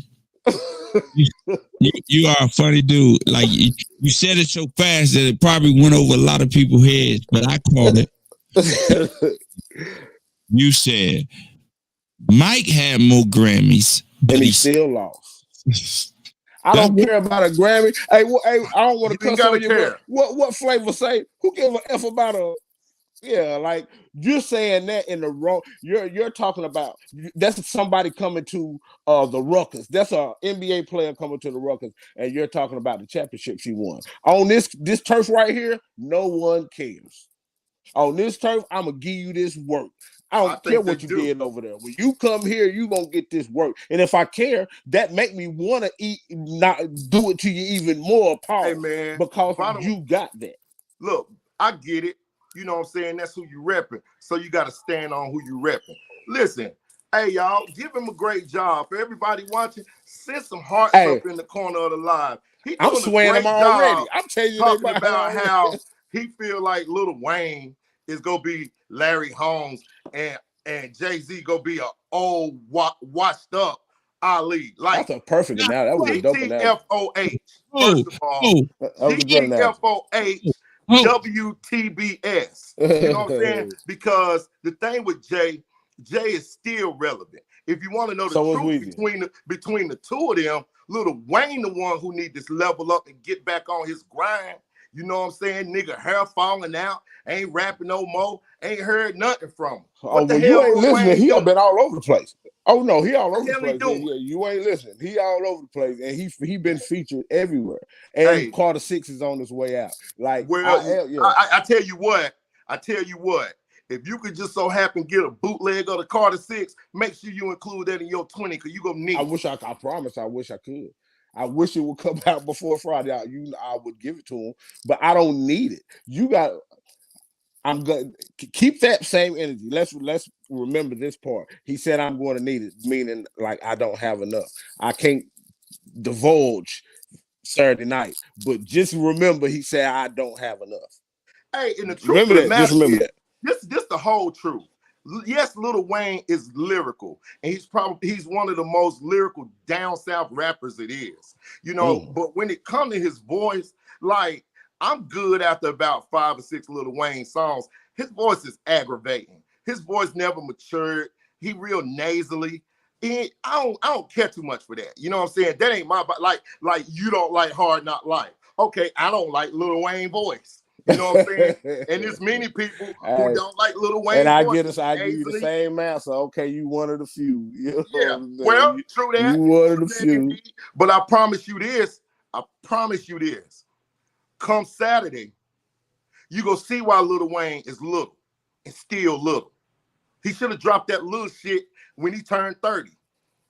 you are a funny dude. Like you said it so fast that it probably went over a lot of people's heads, but I called it. You said Mike had more Grammys, but he still lost. I don't care about a Grammy. Hey, I don't want to cuss on you. What Flavor say? Who give a F about a? Yeah, like you're saying that in the wrong. You're talking about that's somebody coming to the Ruckers. That's a NBA player coming to the Ruckers, and you're talking about the championship she won on this turf right here. No one cares. On this turf, I'm gonna give you this work. I don't care what you did over there. When you come here, you gonna get this work. And if I care, that make me want to not do it to you even more, Paul. Hey man, because you got that. Look, I get it. You know what I'm saying? That's who you repping. So you got to stand on who you repping. Listen, hey, y'all, give him a great job. For everybody watching, send some hearts up in the corner of the live. I'm swaying him already. I'm telling you talking about how he feel like Lil Wayne is going to be Larry Holmes and Jay-Z going to be an old, washed up Ali. Like, that's a perfect analogy. That was a dope analogy. GTFOH. First of all, GTFOH. WTBS. You know what I'm saying? Because the thing with Jay is still relevant. If you want to know the truth between the two of them, Lil Wayne the one who need to level up and get back on his grind. You know what I'm saying? Nigga, hair falling out, ain't rapping no more, ain't heard nothing from him. You ain't listening. He have been all over the place. Oh no, he all over the What the hell he place. doing? Yeah, you ain't listening. He all over the place, and he been featured everywhere. And Hey. Carter 6 is on his way out. Like, Well, I tell you what. If you could just so happen get a bootleg of the Carter 6, make sure you include that in your 20, because you gonna need it. I promise I wish I could. I wish it would come out before Friday. I would give it to him, but I don't need it. I'm going to keep that same energy. Let's remember this part. He said I'm going to need it, meaning like I don't have enough. I can't divulge Saturday night, but just remember he said I don't have enough. Hey, and the truth remember that. Just remember that. This the whole truth. Yes, Lil Wayne is lyrical, and he's one of the most lyrical down south rappers it is. You know, but when it comes to his voice, like, I'm good after about 5 or 6 Lil Wayne songs. His voice is aggravating. His voice never matured. He real nasally. And I don't care too much for that. You know what I'm saying? That ain't my like you don't like Hard Knock Life. Okay, I don't like Lil Wayne voice. You know what I'm saying? And there's many people who don't like Lil Wayne. And I give you the same answer. Okay, you one of the few. You know yeah. Well, true that. You one of the few. But I promise you this. Come Saturday, you go see why Lil Wayne is little and still little. He should have dropped that little shit when he turned 30,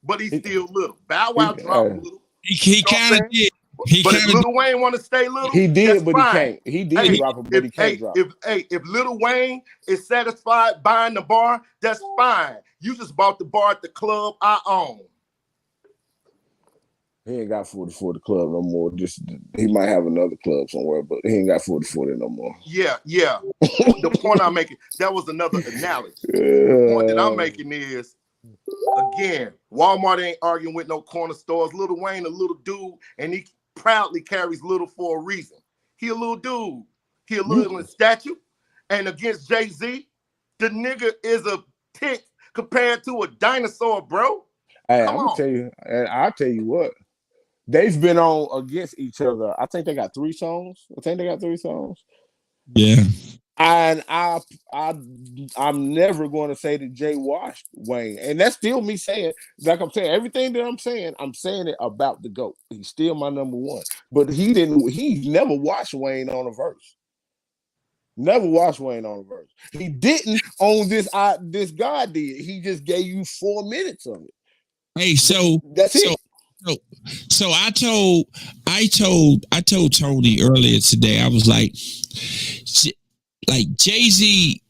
but he's still little. Bow Wow dropped little. He kind of did. But if Lil Wayne want to stay little, he did, but fine. He can't. He did drop it, but he can't drop it. If Lil Wayne is satisfied buying the bar, that's fine. You just bought the bar at the club I own. He ain't got 44 the club no more. He might have another club somewhere, but he ain't got 44 there no more. Yeah. The point I'm making, that was another analogy. The point that I'm making is, again, Walmart ain't arguing with no corner stores. Lil Wayne a little dude, and he proudly carries little for a reason. He a little dude. He a little in stature. And against Jay-Z, the nigga is a tick compared to a dinosaur, bro. Hey, I'm gonna tell you, and I'll tell you what. They've been on against each other. I think they got 3 songs. Yeah. And I'm never going to say that Jay washed Wayne. And that's still me saying, like I'm saying, everything that I'm saying it about the GOAT. He's still my number one. But he never watched Wayne on a verse. Never watched Wayne on a verse. He didn't on this guy did. He just gave you 4 minutes of it. Hey, so that's it. So I told Tony earlier today, I was like Jay-Z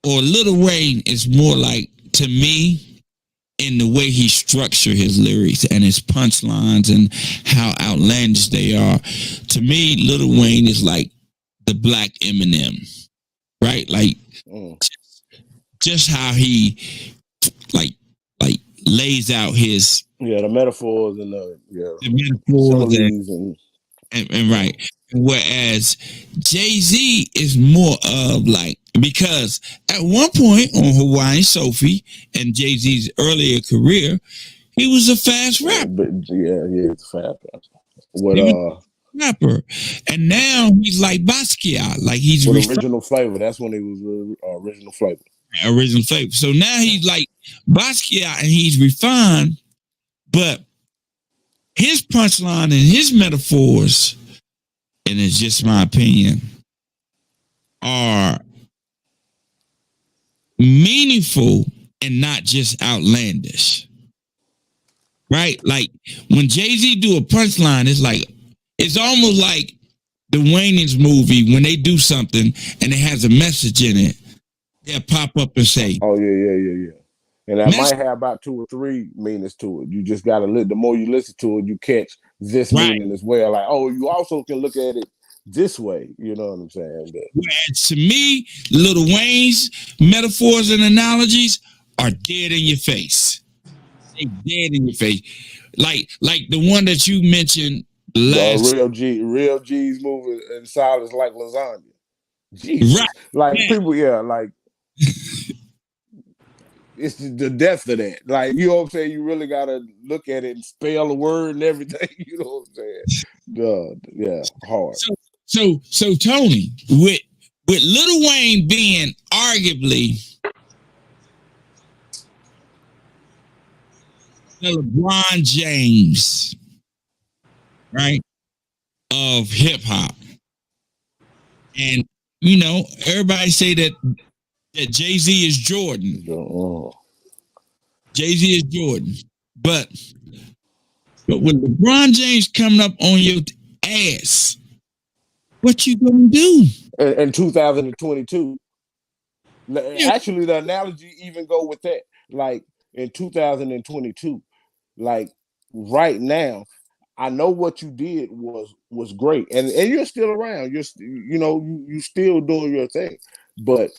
or Lil Wayne is more like, to me, in the way he structured his lyrics and his punchlines and how outlandish they are. To me, Lil Wayne is like the Black Eminem, right? Like just how he like lays out his the metaphors and the metaphors and right. Whereas Jay-Z is more of like, because at one point on Hawaiian Sophie and Jay-Z's earlier career, he was a fast rapper. He's a fast rapper. And now he's like Basquiat, like he's original flavor. That's when he was original flavor. So now he's like Basquiat and he's refined, but his punchline and his metaphors, and it's just my opinion, are meaningful and not just outlandish. Right? Like when Jay-Z do a punchline, it's almost like the Wayne's movie when they do something and it has a message in it. They'll pop up and say, "Oh yeah." And that might have about 2 or 3 meanings to it. You just gotta the more you listen to it, you catch this meaning as well. Like, oh, you also can look at it this way. You know what I'm saying? Whereas to me, Lil Wayne's metaphors and analogies are dead in your face. They dead in your face. Like the one that you mentioned last. Real G's moving in silence like lasagna. Jesus. Right. Like people, like it's the depth of that. Like, you know what I'm saying? You really gotta look at it and spell a word and everything. You know what I'm saying? Hard. So Tony, with Lil Wayne being arguably the LeBron James, right, of hip hop. And you know, everybody say that Jay-Z is Jordan. Jay-Z is Jordan. But with LeBron James coming up on your ass, what you gonna do? In 2022. Actually, the analogy even go with that. Like in 2022, like right now, I know what you did was great, and you're still around. You're you still doing your thing, but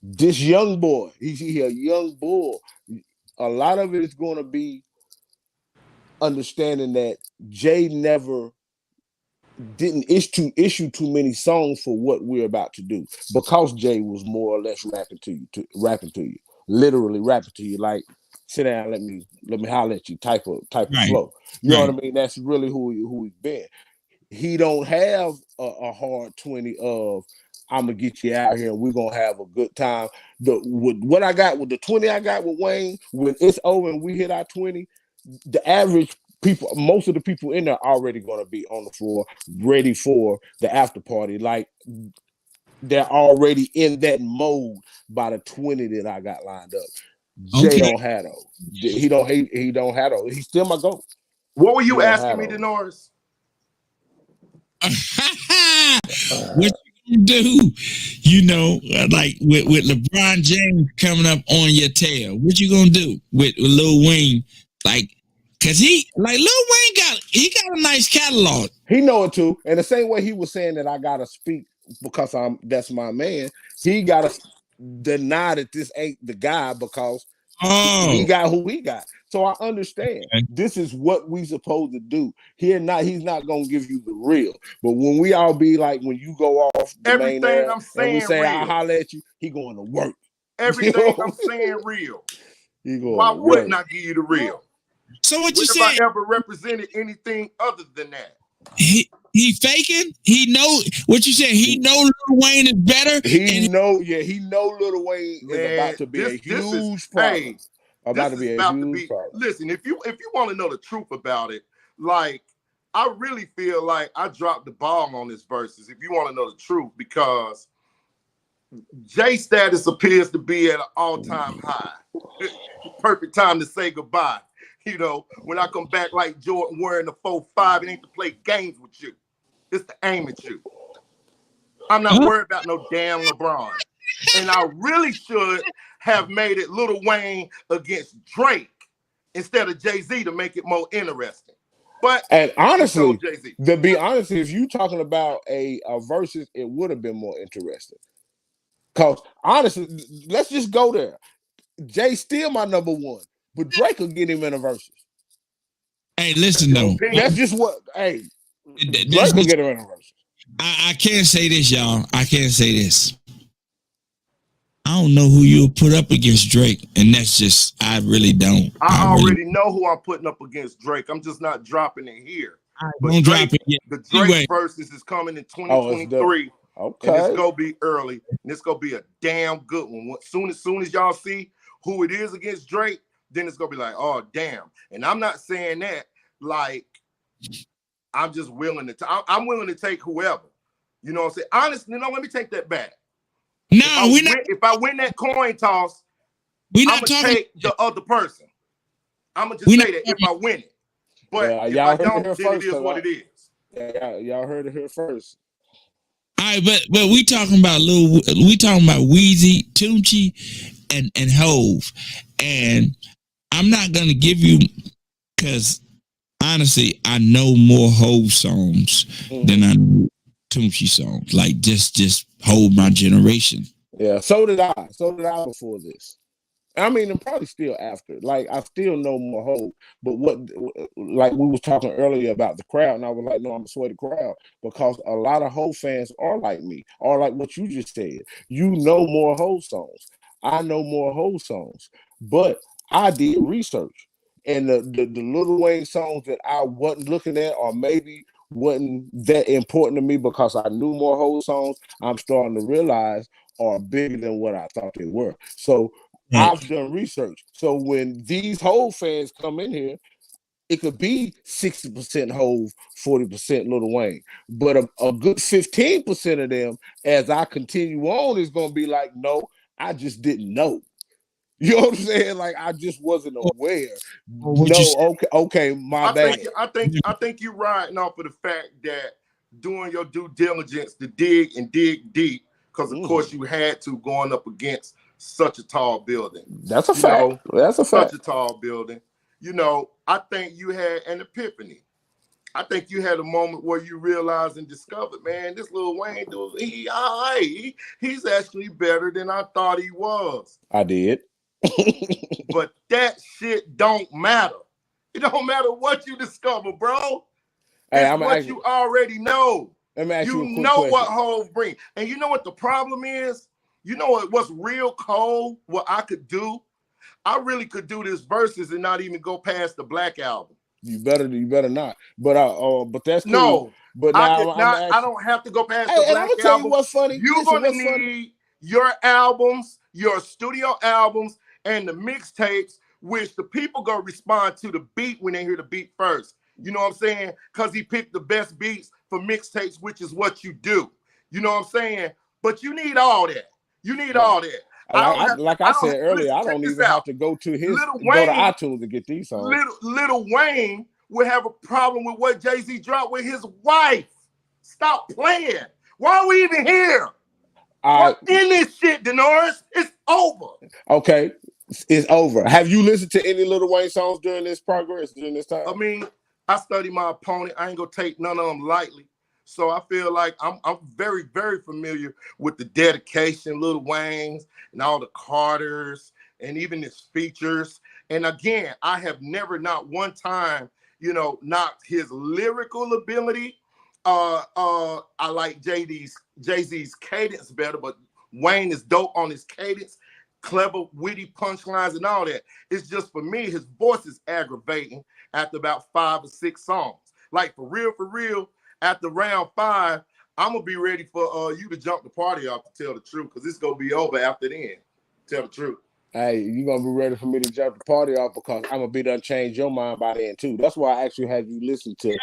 this young boy, he's a young bull. A lot of it is going to be understanding that Jay never didn't issue too many songs for what we're about to do, because Jay was more or less rapping to you, literally rapping to you, like sit down, let me holler at you type of flow. You know what I mean? That's really who he's been. He don't have a hard 20 of I'm gonna get you out here and we're gonna have a good time. With what I got with the 20 I got with Wayne, when it's over and we hit our 20, the average people, most of the people in there already gonna be on the floor, ready for the after party. Like they're already in that mode by the 20 that I got lined up. Jay don't have those. He don't have those. He's still my GOAT. What were you asking me, Denoris? What you do, you know, like with LeBron James coming up on your tail, what you gonna do with Lil Wayne? Like, cause Lil Wayne got a nice catalog. He know it too. And the same way he was saying that I gotta speak because that's my man, he gotta deny that this ain't the guy because he got who he got. So I understand. Okay. This is what we supposed to do. He's not gonna give you the real. But when we all be like, when you go off the everything main air, I'm saying, and we say real. I'll holler at you, he going to work. Everything I'm saying real. Why wouldn't I give you the real? So what you saying? If I ever represented anything other than that? He faking? He know what you said. He know Lil Wayne is better. He know Lil Wayne is about to be a huge problem. About to be a huge problem. Listen, if you want to know the truth about it, like I really feel like I dropped the ball on this verses. If you want to know the truth, because Jay status appears to be at an all-time high. Perfect time to say goodbye. You know, when I come back like Jordan wearing the 4-5, it ain't to play games with you. It's to aim at you. I'm not worried about no damn LeBron. And I really should have made it Lil Wayne against Drake instead of Jay-Z to make it more interesting. And honestly, to be honest, if you talking about a versus, it would have been more interesting. Because honestly, let's just go there. Jay's still my number one, but Drake will get him in a versus. Hey, listen though. That's just what. Hey, Drake will get him in a versus. I can't say this, y'all. I can't say this. I don't know who you'll put up against Drake, and that's just, I really don't. I already know who I'm putting up against Drake. I'm just not dropping it here. Don't drop it yet. The Drake versus is coming in 2023. Okay. And it's gonna be early, and it's gonna be a damn good one. As soon as y'all see who it is against Drake, then it's gonna be like, oh damn. And I'm not saying that like I'm just willing to. I'm willing to take whoever. You know what I'm saying? Honestly, no. Let me take that back. No, if I win that coin toss, I'm gonna take the other person. I'm gonna just say that if I win it. But if I don't, then it is what it is. Yeah, y'all heard it here first. All right, but we talking about Weezy, Tunchi, and Hove, and I'm not gonna give you, because honestly, I know more Hove songs than I know Tunchi songs. Like just Hove my generation. Yeah, so did I. So did I before this. I mean, and probably still after. Like, I still know more Hove. But like we was talking earlier about the crowd, and I was like, no, I'm gonna sway the crowd, because a lot of Hove fans are like me, or like what you just said. You know more Hove songs. I know more Hove songs. But I did research. And the Lil Wayne songs that I wasn't looking at, or maybe wasn't that important to me because I knew more Hove songs, I'm starting to realize are bigger than what I thought they were. So I've done research. So when these Hove fans come in here, it could be 60% Hove, 40% Lil Wayne. But a good 15% of them, as I continue on, is going to be like, no, I just didn't know. You know what I'm saying? Like, I just wasn't aware. No, okay, my bad. I think you're riding off of the fact that doing your due diligence to dig and dig deep, because of course you had to, going up against such a tall building. That's a fact. That's a fact. Such a tall building. You know, I think you had an epiphany. I think you had a moment where you realized and discovered, man, this Lil Wayne dude, he's actually better than I thought he was. I did. But that shit don't matter. It don't matter what you discover, bro. It's what you already know. Let me ask you a quick know question. what Hove bring. And you know what the problem is? You know what's real cold, what I could do? I really could do this verses and not even go past the Black album. You better not. But that's cool. No. But now I don't have to go past the Black and I'm gonna tell album. you what's funny. You're gonna need your albums, your studio albums, and the mixtapes, which the people gonna respond to the beat when they hear the beat first. You know what I'm saying? Because he picked the best beats for mixtapes, which is what you do. You know what I'm saying? But you need all that. You need all that. Like I said earlier, I don't even have to go to iTunes to get these songs. Little Wayne would have a problem with what Jay-Z dropped with his wife. Stop playing. Why are we even here? We're in this shit, Denoris. It's over. Okay, it's over. Have you listened to any Lil Wayne songs during this time? I mean, I study my opponent. I ain't gonna take none of them lightly. So I feel like I'm very, very familiar with the dedication, Lil Wayne's, and all the Carters, and even his features. And again, I have never, not one time, knocked his lyrical ability. I like Jay-Z's cadence better, but Wayne is dope on his cadence, clever, witty punchlines and all that. It's just, for me, his voice is aggravating after about 5 or 6 songs. Like, for real, after round 5, I'm gonna be ready for you to jump the party off, to tell the truth, because it's gonna be over after then. Tell the truth. Hey, you're gonna be ready for me to jump the party off, because I'm gonna be done change your mind by then too. That's why I actually had you listen to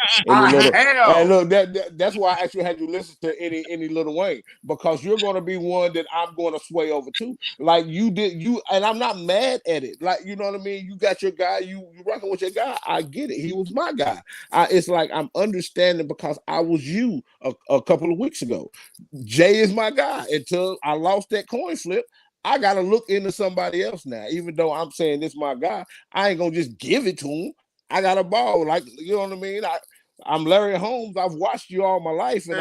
that's why I actually had you listen to any Lil Wayne, because you're gonna be one that I'm gonna sway over to. Like you did, and I'm not mad at it. Like, you know what I mean? You got your guy, you rocking with your guy. I get it. He was my guy. It's like I'm understanding, because I was you a couple of weeks ago. Jay is my guy until I lost that coin flip. I got to look into somebody else now. Even though I'm saying this is my guy, I ain't going to just give it to him. I got a ball. Like, you know what I mean? I'm Larry Holmes. I've watched you all my life, and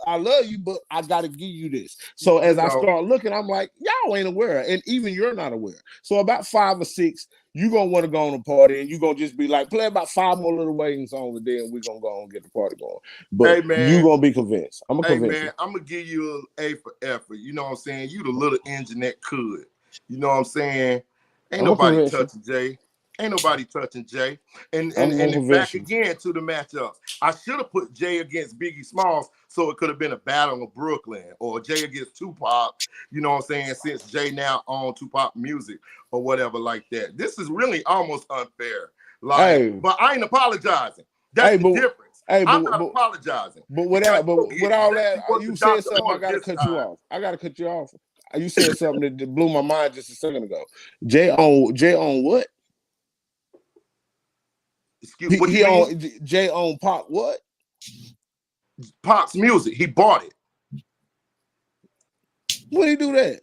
I love you, but I got to give you this. So as I start looking, I'm like, y'all ain't aware, and even you're not aware. So about 5 or 6, you're going to want to go on a party, and you're going to just be like, play about 5 more Lil Wayne songs a day, and we're going to go and get the party going. But you're going to be convinced. I'm going to convince you. I'm going to give you an A for effort. You know what I'm saying? You the little engine that could. You know what I'm saying? Ain't nobody touching Jay. Ain't nobody touching Jay. And back again to the matchups. I should have put Jay against Biggie Smalls, so it could have been a battle of Brooklyn, or Jay against Tupac, you know what I'm saying, since Jay now on Tupac music or whatever like that. This is really almost unfair. But I ain't apologizing. That's the difference. I'm not apologizing. But with all that, you said something, I got to cut you off. I got to cut you off. You said something that blew my mind just a second ago. Jay on what? Jay on Pop what? Pop's music. He bought it. When he do that?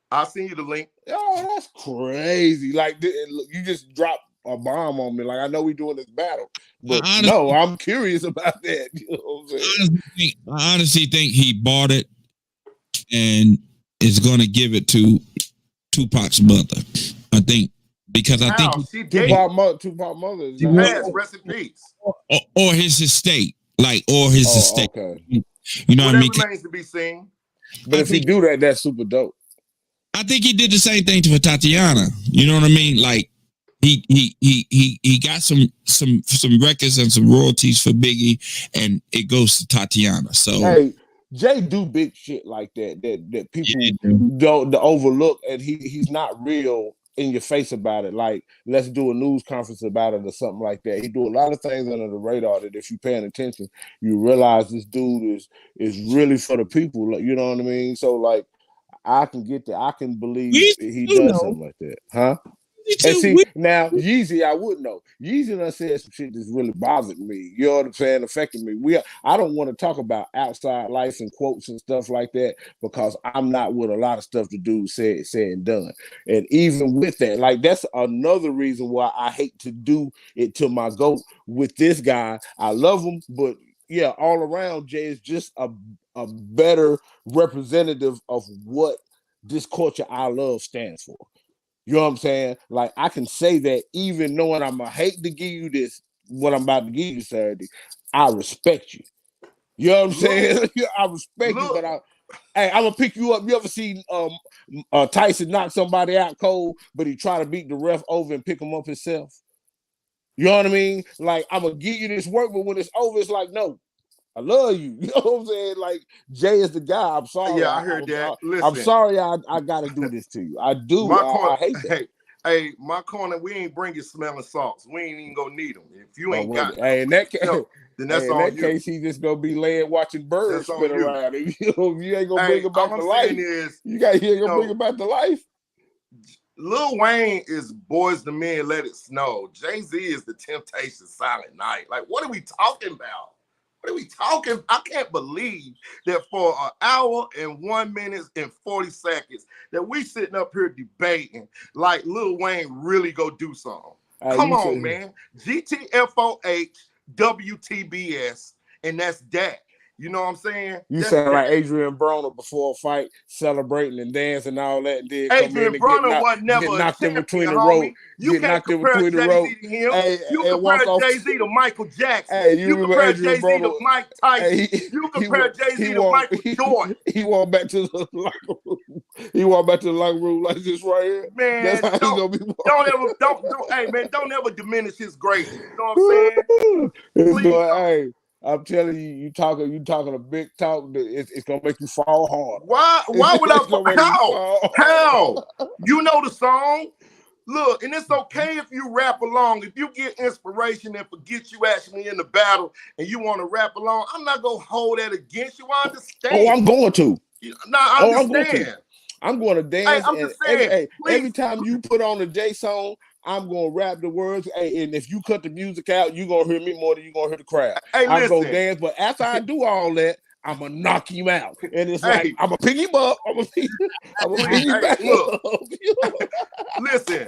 I'll send you the link. Oh, that's crazy. Like, you just dropped a bomb on me. Like, I know we doing this battle, but no, I'm curious about that. You know what I'm saying? I honestly think he bought it and is going to give it to Tupac's mother. I think. Because I think Tupac mother. She passed, rest in peace. Or his estate, estate. Okay. You know what I mean? Remains to be seen. But if he do that, that's super dope. I think he did the same thing to Tatiana. You know what I mean? Like he got some records and some royalties for Biggie, and it goes to Tatiana. So hey, Jay do big shit like that people don't overlook, and he's not real in your face about it. Like, let's do a news conference about it or something like that. He do a lot of things under the radar that if you're paying attention, you realize this dude is really for the people. You know what I mean? So like, I can get that. I can believe he does something like that, huh? And see, now Yeezy, I would know. Yeezy done said some shit that's really bothered me. You know what I'm saying? Affecting me. I don't want to talk about outside life and quotes and stuff like that because I'm not with a lot of stuff the dude said and done. And even with that, like that's another reason why I hate to do it to my GOAT with this guy. I love him, but yeah, all around Jay is just a better representative of what this culture I love stands for. You know what I'm saying? Like, I can say that even knowing I'm going to hate to give you this, what I'm about to give you Saturday, I respect you. You know what I'm saying? I respect you, but I'm going to pick you up. You ever seen Tyson knock somebody out cold, but he try to beat the ref over and pick him up himself? You know what I mean? Like, I'm going to give you this work, but when it's over, it's like, no. I love you. You know what I'm saying? Like, Jay is the guy. I'm sorry. Yeah, I heard that. Listen, I'm sorry I got to do this to you. I do. I hate that. Hey, my corner, we ain't bringing smelling salts. We ain't even gonna need them. If you ain't got them, in that case, then that's in that case, he just gonna be laying watching birds spin around. If you ain't gonna bring him back to life, you got to bring him back to life. Lil Wayne is Boys to Men, Let It Snow. Jay-Z is The Temptation, Silent Night. Like, what are we talking about? What are we talking? I can't believe that for an hour and 1 minute and 40 seconds that we sitting up here debating like Lil Wayne really go do something. Come on, man. GTFOH, WTBS, and that's that. You know what I'm saying? You sound like Adrian Broner before a fight, celebrating and dancing and all that. And then Adrian Broner was never knocked in between the road. You can't compare Jay-Z to him. You compare Jay-Z to Michael Jackson. You compare Jay-Z to Mike Tyson. You compare Jay-Z to Michael Jordan. He walked back to the locker room. He walked back to the locker room like this right here. Man, that's how he's gonna be. Don't ever diminish his greatness. You know what I'm saying? I'm telling you, you talking a big talk. It's gonna make you fall hard. Why would I? How? You know the song. Look, and it's okay if you rap along. If you get inspiration and forget you actually in the battle and you want to rap along, I'm not gonna hold that against you. I understand. Oh, I'm going to. No, I understand. I'm going to dance. Every time you put on a J song, I'm gonna rap the words. Hey, and if you cut the music out, you're gonna hear me more than you're gonna hear the crowd. I'm gonna dance, but after I do all that, I'm gonna knock him out. And it's like I'm gonna pick him up. I'm gonna pick him back up. Listen,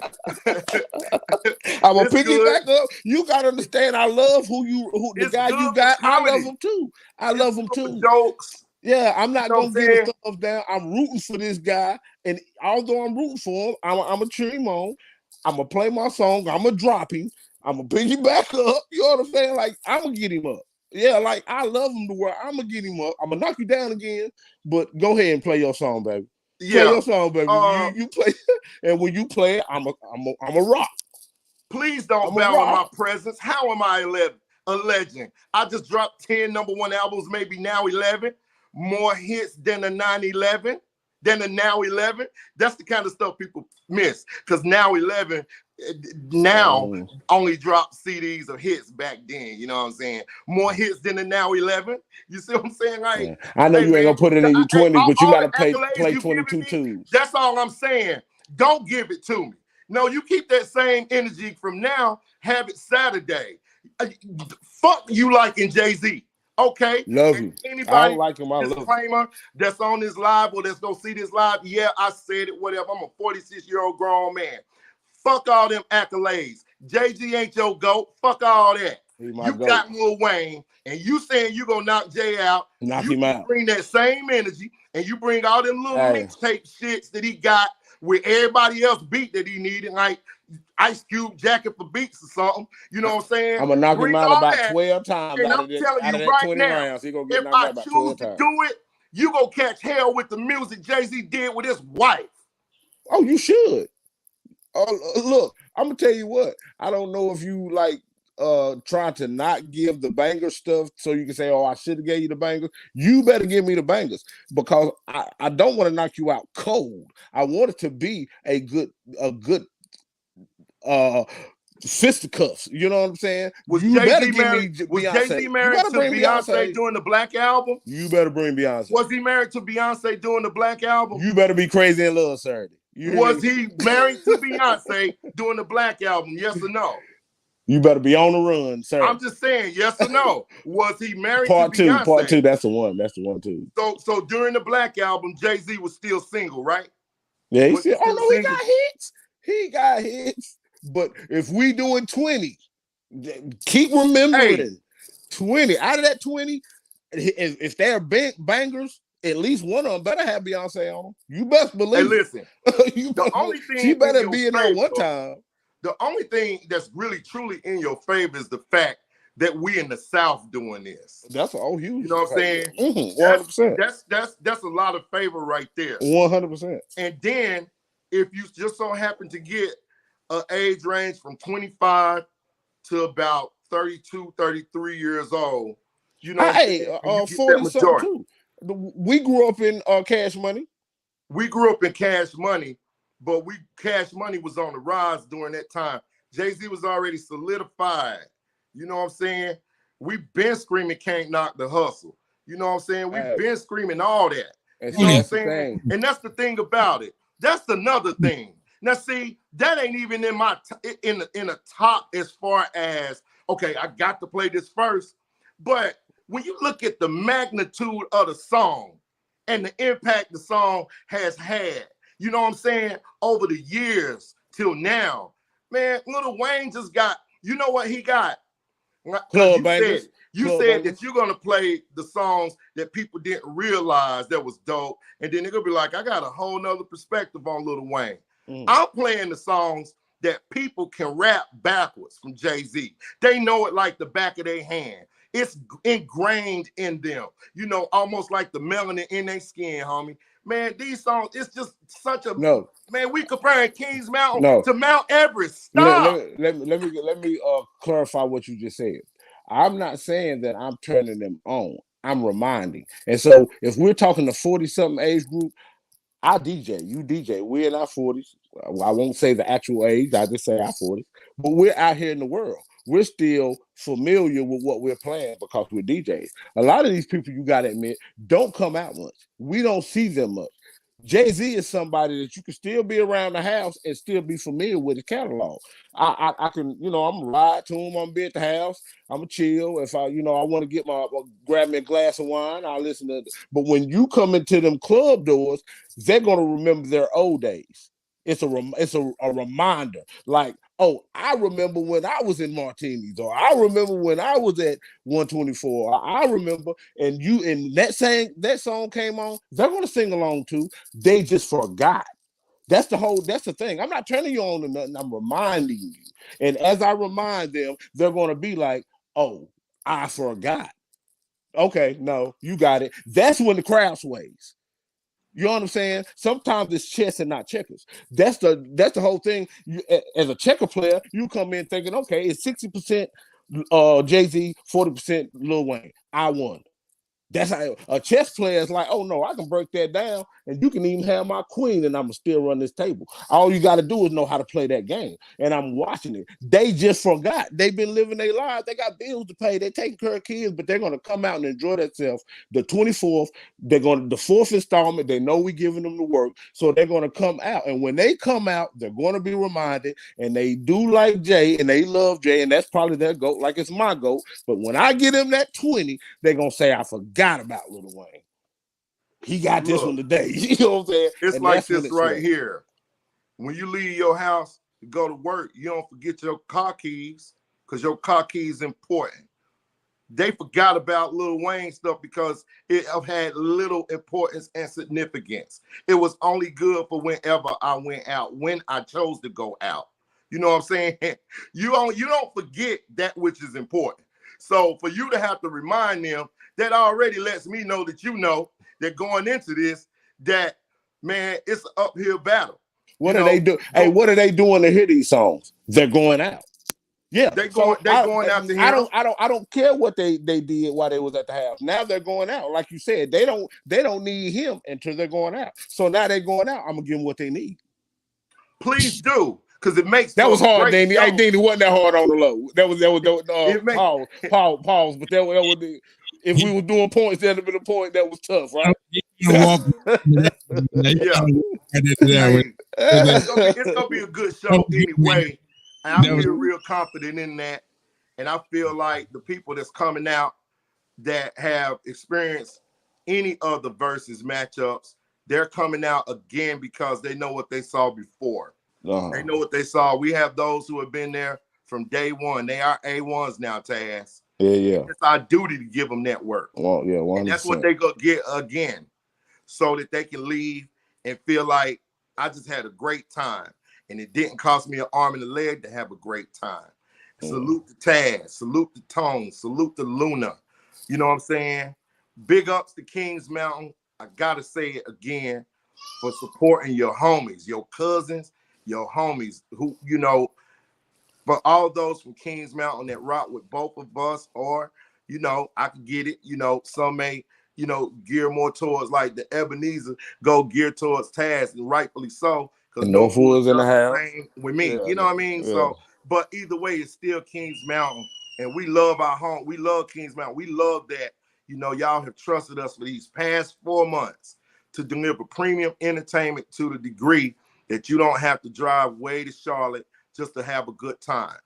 I'm gonna pick him back up. You gotta understand. I love the guy you got. I love him too. I love him too. Jokes. Yeah, I'm not gonna give a thumbs down. I'm rooting for this guy, and although I'm rooting for him, I'm gonna cheer him on. I'm gonna play my song. I'm gonna drop him. I'm gonna pick him back up. You know what I'm saying? Like, I'm gonna get him up. Yeah, like I love him to where I'm gonna get him up. I'm gonna knock you down again, but go ahead and play your song, baby. Play your song, baby. You play, and when you play it, I'm a rock. Please don't bow in my presence. How am I a legend? I just dropped 10 #1 albums, maybe now 11. More hits than the 9/11. Than the Now 11. That's the kind of stuff people miss. Because Now 11 only dropped CDs of hits back then. You know what I'm saying? More hits than the Now 11. You see what I'm saying? Like, I know you ain't gonna put it in your 20s, but you gotta play 22 twos. That's all I'm saying. Don't give it to me. No, you keep that same energy from now. Have it Saturday. Fuck you liking Jay-Z. Okay, love you. Anybody I don't like him. I love disclaimer that's on this live or that's gonna see this live. Yeah, I said it. Whatever. I'm a 46-year-old grown man. Fuck all them accolades. Jay-Z ain't your GOAT. Fuck all that. You got Lil Wayne, and you saying you gonna knock Jay out. Knock him out. Bring that same energy, and you bring all them little mixtape shits that he got with everybody else beat that he needed, like Ice Cube jacket for beats or something. You know what I'm saying? I'm gonna knock him out about 12 times. And I'm telling you right now, if I choose to do it, you gonna catch hell with the music Jay-Z did with his wife. Oh, you should. Look, I'm gonna tell you what. I don't know if you like trying to not give the banger stuff so you can say, oh, I should have gave you the bangers. You better give me the bangers because I don't want to knock you out cold. I want it to be a good fisticuffs. You know what I'm saying? You better give me Beyonce. Was Jay-Z married to Beyonce doing the Black Album? You better bring Beyonce. Was he married to Beyonce doing the Black Album? You better be Crazy in Love Saturday. Was he married to Beyonce doing the Black Album? Yes or no? You better be on the run, sir. I'm just saying, yes or no? Was he married to Beyonce? Part two, that's the one. That's the one too. So during the Black Album, Jay-Z was still single, right? Yeah, he said, oh no, he got hits. He got hits. But if we doing 20, keep remembering 20. Out of that 20, if they're bangers, at least one of them better have Beyonce on them. You best believe. Hey, listen. She better be in there one time. The only thing that's really truly in your favor is the fact that we in the South doing this. That's all huge. You know what I'm saying? 100%. That's a lot of favor right there. 100%. And then if you just so happen to get an age range from 25 to about 32, 33 years old, you know, 40 something too. We grew up in Cash Money. We grew up in Cash Money, but Cash Money was on the rise during that time. Jay-Z was already solidified. You know what I'm saying? We've been screaming Can't Knock the Hustle. You know what I'm saying? We've been screaming all that. You know what I'm saying? And that's the thing about it. That's another thing. Now, see, that ain't even in my in the top as far as, okay, I got to play this first. But when you look at the magnitude of the song and the impact the song has had, you know what I'm saying, over the years till now, man, Lil Wayne just got, you know what he got? You said that you're going to play the songs that people didn't realize that was dope. And then they're going to be like, I got a whole nother perspective on Lil Wayne. I'm playing the songs that people can rap backwards from Jay-Z. They know it like the back of their hand. It's ingrained in them, you know, almost like the melanin in their skin, homie. Man, these songs, it's just such a man. We comparing Kings Mountain to Mount Everest. Stop. Let me clarify what you just said. I'm not saying that I'm turning them on. I'm reminding. And so if we're talking the 40-something age group, I DJ, you DJ. We're in our 40s. I won't say the actual age. I just say our 40s. But we're out here in the world. We're still familiar with what we're playing because we're DJs. A lot of these people, you got to admit, don't come out much. We don't see them much. Jay-Z is somebody that you can still be around the house and still be familiar with his catalog. I can, you know, I'm gonna ride to him, I'm gonna be at the house, I'm gonna chill. If I, you know, I want to grab me a glass of wine, I'll listen to it. But when you come into them club doors, they're gonna remember their old days. It's a reminder. Like, oh, I remember when I was in Martinis, or I remember when I was at 124. I remember, and that song came on, they're gonna sing along too. They just forgot. That's the thing. I'm not turning you on to nothing. I'm reminding you. And as I remind them, they're gonna be like, oh, I forgot. Okay, no, you got it. That's when the crowd sways. You know what I'm saying? Sometimes it's chess and not checkers. That's the whole thing. As a checker player, you come in thinking, okay, it's 60% Jay-Z, 40% Lil Wayne. I won. That's how a chess player is like, oh no, I can break that down, and you can even have my queen, and I'm gonna still run this table. All you got to do is know how to play that game. And I'm watching it. They just forgot. They've been living their lives. They got bills to pay. They're taking care of kids, but they're gonna come out and enjoy themselves. The 24th, the 4th installment. They know we're giving them the work, so they're gonna come out. And when they come out, they're gonna be reminded. And they do like Jay, and they love Jay, and that's probably their goat, like it's my goat. But when I get them that 20, they're gonna say, I forgot about Lil Wayne. He got this one today. You know what I'm saying? It's and like this right here. When you leave your house to go to work, you don't forget your car keys, because your car keys important. They forgot about Lil Wayne stuff because it had little importance and significance. It was only good for whenever I went out, when I chose to go out. You know what I'm saying? You don't forget that which is important. So for you to have to remind them, that already lets me know that you know that going into this, that, man, it's an uphill battle. What are they doing? Hey, what are they doing to hear these songs? They're going out. Yeah, They going out to him. I don't care what they did while they was at the house. Now they're going out. Like you said, they don't need him until they're going out. So now they're going out. I'm gonna give them what they need. Please do, because it makes that was hard, Danny. Show. Hey, Danny, wasn't that hard on the low? That was pause. But that was the, if we were doing points, that'd have been a point that was tough, right? It's gonna be a good show anyway. And I feel real confident in that. And I feel like the people that's coming out that have experienced any of the versus matchups, they're coming out again because they know what they saw before. They know what they saw. We have those who have been there from day one. They are A1s now, Taz. Yeah. It's our duty to give them that work. Well, yeah, 100%. And that's what they go get again, so that they can leave and feel like I just had a great time. And it didn't cost me an arm and a leg to have a great time. Salute to Taz, salute to Tone, salute to Luna. You know what I'm saying? Big ups to Kings Mountain. I gotta say it again, for supporting your homies, your cousins, your homies, who, you know, for all those from Kings Mountain that rock with both of us, or, you know, I can get it, you know, some may, you know, gear more towards like the Ebenezer, go gear towards Taz, and rightfully so. Because no fools in the house with me, you know what I mean? Yeah. So, but either way, it's still Kings Mountain, and we love our home. We love Kings Mountain. We love that, you know, y'all have trusted us for these past 4 months to deliver premium entertainment to the degree that you don't have to drive way to Charlotte just to have a good time.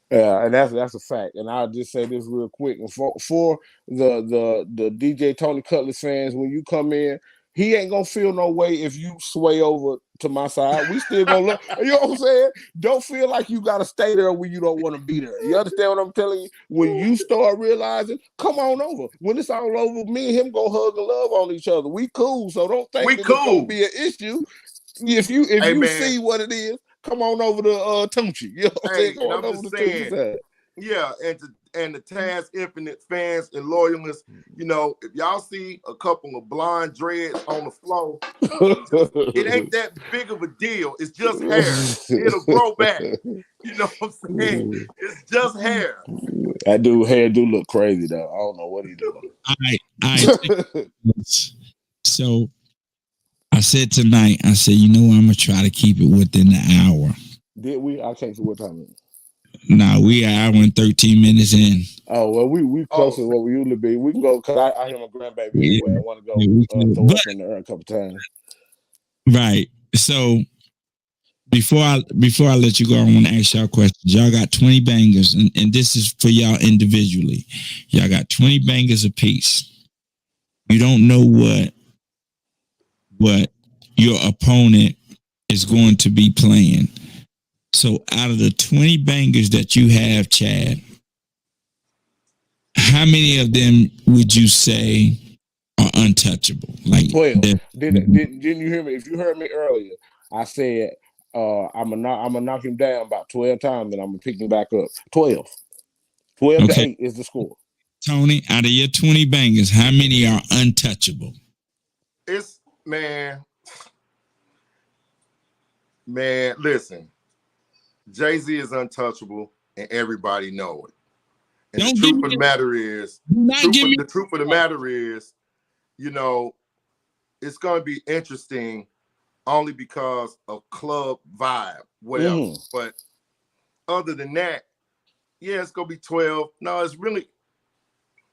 Yeah, and that's a fact. And I'll just say this real quick. And for the DJ Tony Cutlass fans, when you come in, he ain't gonna feel no way if you sway over to my side. We still gonna look. You know what I'm saying? Don't feel like you gotta stay there when you don't want to be there. You understand what I'm telling you? When you start realizing, come on over. When it's all over, me and him go hug and love on each other. We cool, so don't think it's gonna be an issue. If you see what it is, come on over to Tunchi. You know what I'm saying? Come on over to Tunchi side. Yeah, and the Taz Infinite fans and loyalists, you know, if y'all see a couple of blonde dreads on the floor, it ain't that big of a deal. It's just hair. It'll grow back. You know what I'm saying? It's just hair. That dude hair do look crazy though. I don't know what he doing. All right. So I said tonight, I said, you know what, I'm gonna try to keep it within the hour. Did we? I can't see what time it is. Nah, we are hour and 13 minutes in. Oh, well, we closer to what we usually be. We can go, because I hear my grandbaby anyway. I want to go throw up in the air a couple times. Right. So before I let you go, I want to ask y'all questions. Y'all got 20 bangers, and this is for y'all individually. Y'all got 20 bangers apiece. You don't know what your opponent is going to be playing. So out of the 20 bangers that you have, Chad, how many of them would you say are untouchable? Like 12. Didn't you hear me? If you heard me earlier, I said I'm gonna knock him down about 12 times, and I'm gonna pick him back up. 12 to 8 is the score. Tony, out of your 20 bangers, how many are untouchable? It's man, listen. Jay-Z is untouchable, and everybody know it. And the truth of the matter is, you know, it's going to be interesting only because of club vibe, whatever. Mm-hmm. But other than that, yeah, it's going to be 12. No, it's really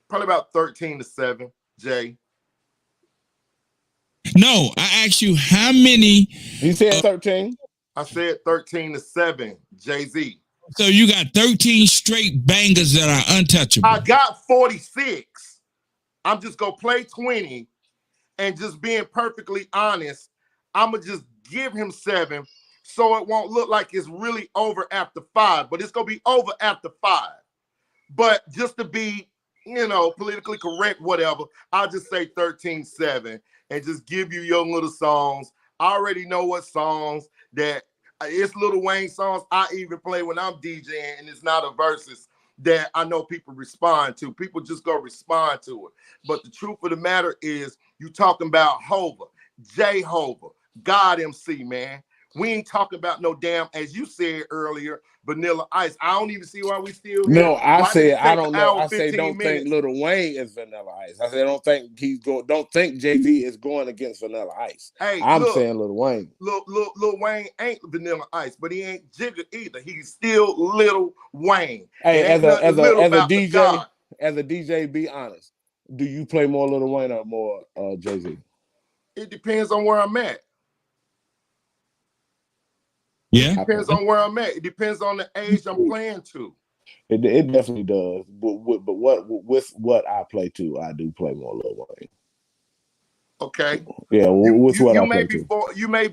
probably about 13-7, Jay. No, I asked you how many. You said 13. I said 13-7, Jay-Z. So you got 13 straight bangers that are untouchable. I got 46. I'm just going to play 20. And just being perfectly honest, I'm going to just give him 7 so it won't look like it's really over after 5. But it's going to be over after 5. But just to be, you know, politically correct, whatever, I'll just say 13-7 and just give you your little songs. I already know what songs that it's Lil Wayne songs I even play when I'm DJing, and it's not a versus that I know people respond to. People just go respond to it. But the truth of the matter is, you talking about Hova, J Hova, God MC, man. We ain't talking about no damn, as you said earlier, Vanilla Ice. I don't even see why we still here. No, I Why said I don't know. hour, I say don't think Lil Wayne is Vanilla Ice. I said don't think don't think Jay-Z is going against Vanilla Ice. Hey, I'm saying Lil Wayne. Lil Wayne ain't Vanilla Ice, but he ain't Jigga either. He's still Lil Wayne. Hey, as a DJ, be honest. Do you play more Lil Wayne or more Jay-Z? It depends on where I'm at. Yeah, it depends on where I'm at. It depends on the age I'm playing to. It definitely does. But with what I play to, I do play more Lil Wayne. Okay. Yeah, with what I play to. You may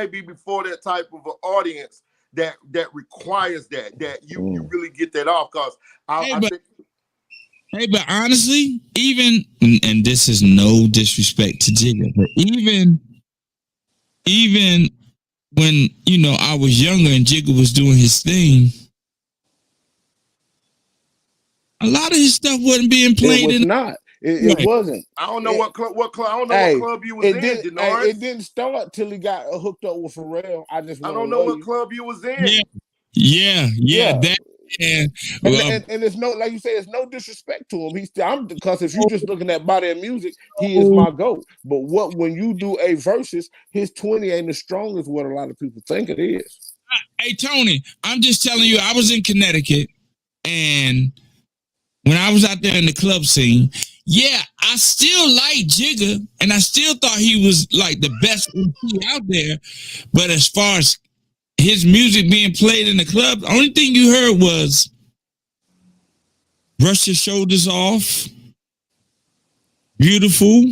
be before that type of an audience that requires that you really get that off, because Hey, but honestly, even and this is no disrespect to Jigga, but even when I was younger and Jigga was doing his thing, a lot of his stuff wasn't being played. It wasn't. I don't know what club you was in, Denard. It didn't start till he got hooked up with Pharrell. I don't know what club you was in. Yeah. And it's no, like you say, it's no disrespect to him. Because if you're just looking at body and music, he is my GOAT. But when you do a versus, his 20 ain't as strong as what a lot of people think it is. Hey Tony, I'm just telling you, I was in Connecticut, and when I was out there in the club scene, I still liked Jigga, and I still thought he was like the best MC out there. But as far as his music being played in the club, the only thing you heard was Brush Your Shoulders Off, Beautiful,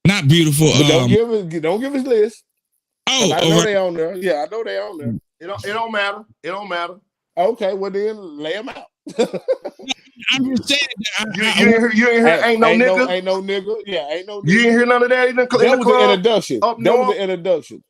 not Beautiful. But don't give his list. Oh, I know they on there. Yeah, I know they on there. It don't matter. It don't matter. Okay, well then lay them out. I'm just saying that you ain't hear ain't no nigga. Ain't no nigga. Yeah, ain't no nigga. You ain't hear none of that in the club. That was the introduction. That was the introduction.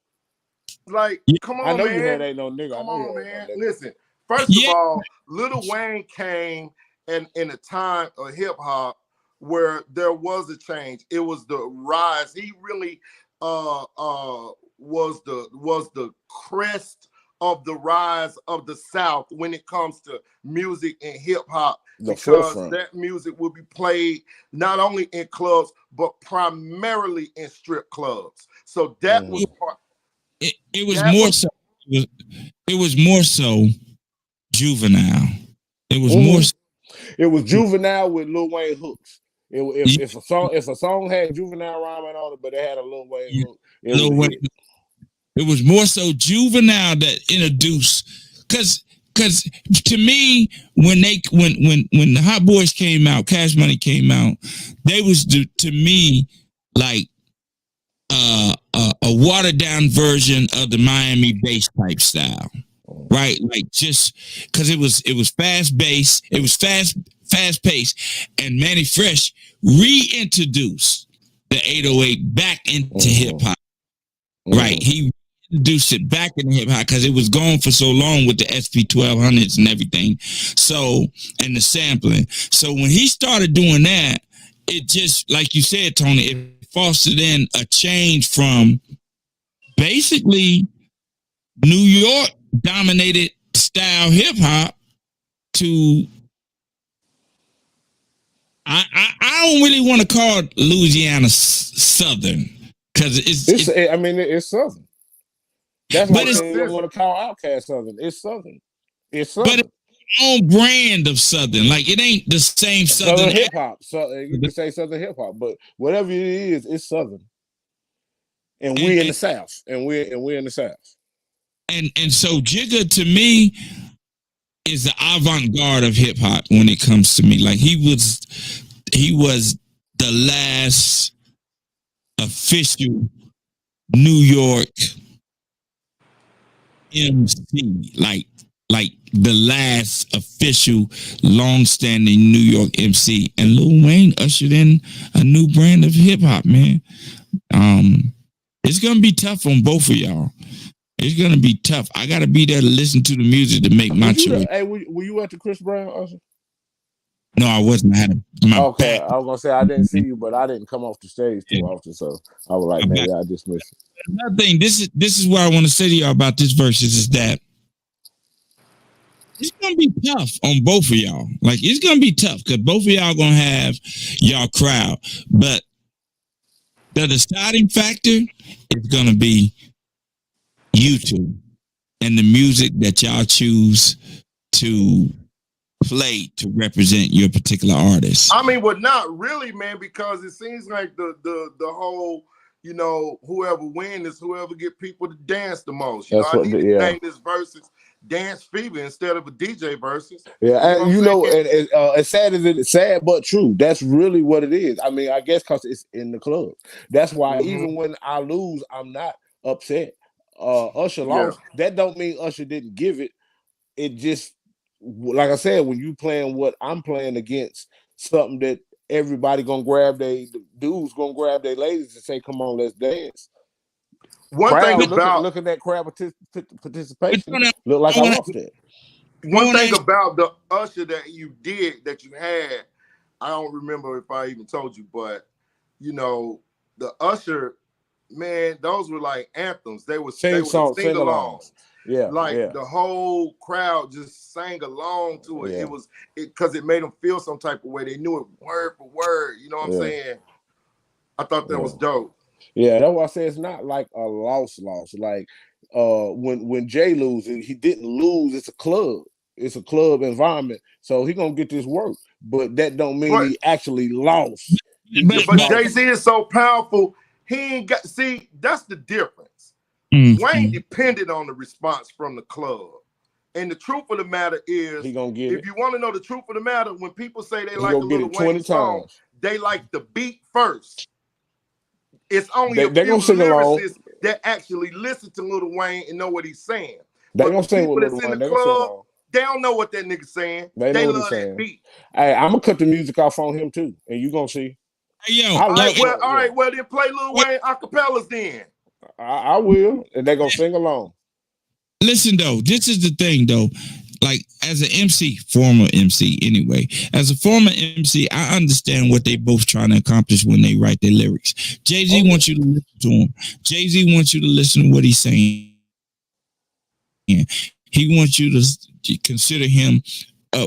Like, come on, I know man. you heard ain't no nigga. Come on, man. Listen, first of all, Lil Wayne came in a time of hip hop where there was a change. It was the rise. He really was the crest of the rise of the South when it comes to music and hip hop, because that music will be played not only in clubs but primarily in strip clubs. So that was part. It was more so. It was more so Juvenile. It was more. It was Juvenile with Lil Wayne hooks. If a song had Juvenile rhyming on it, but it had a Lil Wayne hook, it was more so Juvenile that introduced. Because to me, when the Hot Boys came out, Cash Money came out, they was to me like a watered down version of the Miami bass type style, right? Like just because it was fast bass, it was fast paced, and Manny Fresh reintroduced the 808 back into hip hop, right? He introduced it back into hip hop because it was gone for so long with the SP 1200s and everything. So, and the sampling. So when he started doing that, it just, like you said, Tony, it fostered in a change from basically New York dominated style hip hop to I don't really want to call it Louisiana Southern because it's Southern. That's why you don't want to call Outkast Southern. It's Southern. It's Southern. But it's own brand of Southern. Like it ain't the same Southern hip hop. So you can say Southern hip hop, but whatever it is, it's Southern. And we're in the South. And we're in the South. And so Jigga to me is the avant-garde of hip hop when it comes to me. Like he was the last official New York MC, like the last official long-standing New York MC. And Lil Wayne ushered in a new brand of hip hop, man. It's gonna be tough on both of y'all. It's gonna be tough. I gotta be there to listen to the music to make my choice. Were you at the Chris Brown also? No, I wasn't. I had my Okay, back. I was gonna say I didn't see you, but I didn't come off the stage too often, so I was like, maybe I just missed it. Another thing, this is what I want to say to y'all about this versus is that it's gonna be tough on both of y'all. Like it's gonna be tough because both of y'all gonna have y'all crowd, but the deciding factor is gonna be you two and the music that y'all choose to play to represent your particular artist. I mean, well, not really, man, because it seems like the whole, you know, whoever wins is whoever get people to dance the most. You know, I need to name this versus Dance Fever instead of a DJ versus. Yeah, and and as sad as it is, sad but true. That's really what it is. I mean, I guess because it's in the club. That's why even when I lose, I'm not upset. Usher lost. That don't mean Usher didn't give it. It just, like I said, when you playing what I'm playing against, something that everybody gonna grab the dudes gonna grab their ladies and say, "Come on, let's dance." One thing about looking at crowd participation, look like I lost it. One thing about the Usher that you had, I don't remember if I even told you, but you know, the Usher, man, those were like anthems. They were sing-alongs. Yeah, like the whole crowd just sang along to it. It was because it made them feel some type of way. They knew it word for word. You know what I'm saying? I thought that was dope. Yeah, that's why I say it's not like a loss. Like when Jay loses, he didn't lose. It's a club. It's a club environment. So he gonna get this work. But that don't mean he actually lost. But Jay-Z is so powerful. He ain't got that's the difference. Wayne depended on the response from the club. And the truth of the matter is, he gonna get if you want to know the truth of the matter, when people say they like the Lil Wayne song, they like the beat first. It's only a few lyricists that actually listen to Lil Wayne and know what he's saying. They gonna sing with Lil Wayne. They don't know what that nigga's saying. They love that beat. Hey, I'm gonna cut the music off on him too, and you gonna see. Hey, all right, well then play Lil Wayne acapellas then. I will, and they're gonna sing along. Listen though, this is the thing though. Like as an MC, former MC anyway, as a former MC, I understand what they both trying to accomplish when they write their lyrics. Jay-Z wants you to listen to him. Jay-Z wants you to listen to what he's saying. He wants you to consider him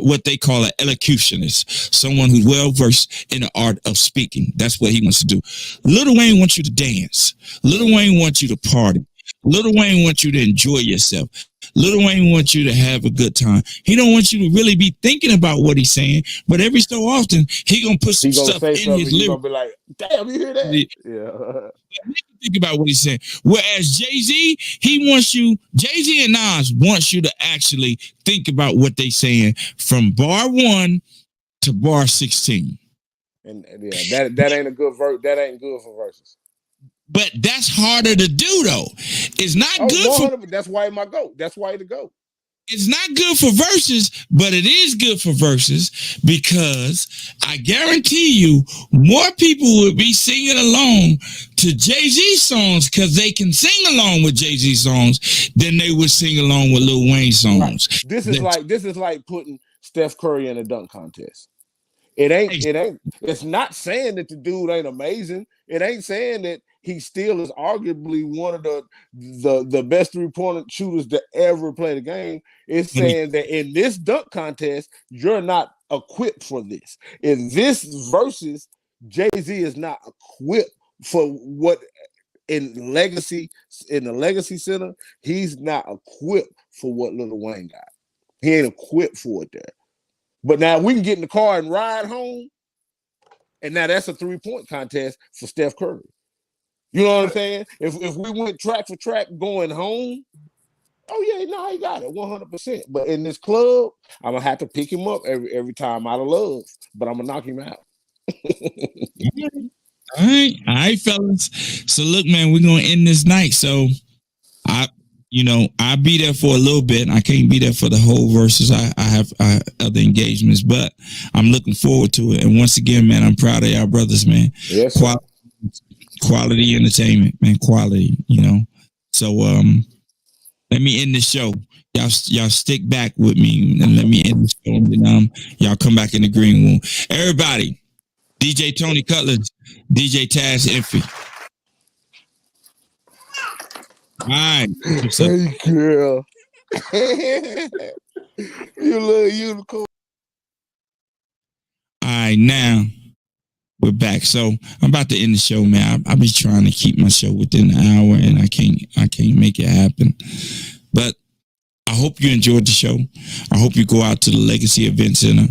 what they call an elocutionist, someone who's well versed in the art of speaking. That's what he wants to do. Lil Wayne wants you to dance. Lil Wayne wants you to party. Lil Wayne wants you to enjoy yourself. Lil Wayne wants you to have a good time. He don't want you to really be thinking about what he's saying, but every so often he gonna put some stuff in his lyrics. Gonna be like, "Damn, you hear that?" Yeah. Think about what he's saying. Whereas Jay-Z, Jay-Z and Nas wants you to actually think about what they're saying from bar 1 to bar 16. And that ain't a good verse. That ain't good for verses. But that's harder to do though. It's not good for. That's why my GOAT. That's why the GOAT. It's not good for verses, but it is good for verses because I guarantee you more people would be singing along to Jay-Z songs because they can sing along with Jay-Z songs than they would sing along with Lil Wayne songs. Right. This is like putting Steph Curry in a dunk contest. It's not saying that the dude ain't amazing. It ain't saying that he still is arguably one of the best three-point shooters to ever play the game. It's saying that in this dunk contest, you're not equipped for this. In this versus, Jay-Z is not equipped for what in the Legacy Center, he's not equipped for what Lil Wayne got. He ain't equipped for it there. But now we can get in the car and ride home, and now that's a three-point contest for Steph Curry. You know what I'm saying? If we went track for track going home, he got it 100%. But in this club, I'm gonna have to pick him up every time out of love, but I'm gonna knock him out. All right, fellas. So look, man, we're gonna end this night. So I'll be there for a little bit. I can't be there for the whole versus. I have other engagements, but I'm looking forward to it. And once again, man, I'm proud of y'all brothers, man. Yes, quality entertainment, man. Quality, So let me end the show. y'all stick back with me and let me end the show. And then, y'all come back in the green room. Everybody, DJ Tony Cutlass, DJ Taz Infy. All right. Hey, girl. You little unicorn. All right, now we're back. So I'm about to end the show, man. I've been trying to keep my show within an hour, and I can't make it happen. But I hope you enjoyed the show. I hope you go out to the Legacy Event Center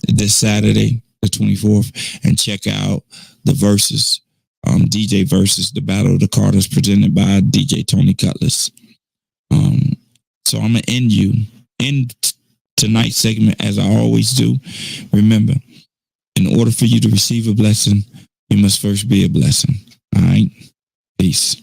this Saturday, the 24th, and check out the Versuz, DJ Versuz, the Battle of the Carters, presented by DJ Tony Cutlass. So I'm gonna end tonight's segment as I always do. Remember, in order for you to receive a blessing, you must first be a blessing. All right? Peace.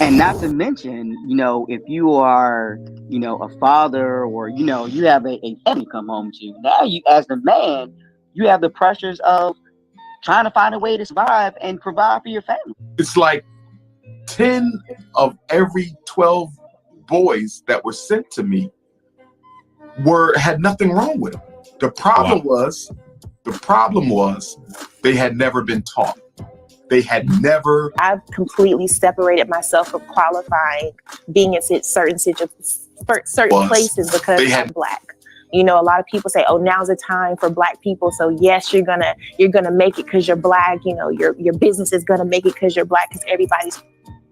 And not to mention, if you are, a father or, you have a family come home to, now you, as the man, you have the pressures of trying to find a way to survive and provide for your family. It's like 10 of every 12 boys that were sent to me had nothing wrong with them. The problem was they had never been taught. They had never. I've completely separated myself from qualifying being in certain places because I'm Black. A lot of people say, "Oh, now's the time for Black people." So yes, you're gonna make it because you're Black. Your business is gonna make it because you're Black. Because everybody's.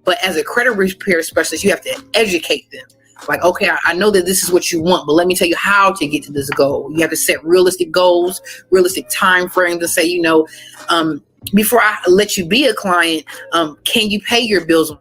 But as a credit repair specialist, you have to educate them. Like, okay, I know that this is what you want, but let me tell you how to get to this goal. You have to set realistic goals, realistic time frames to say, before I let you be a client, can you pay your bills?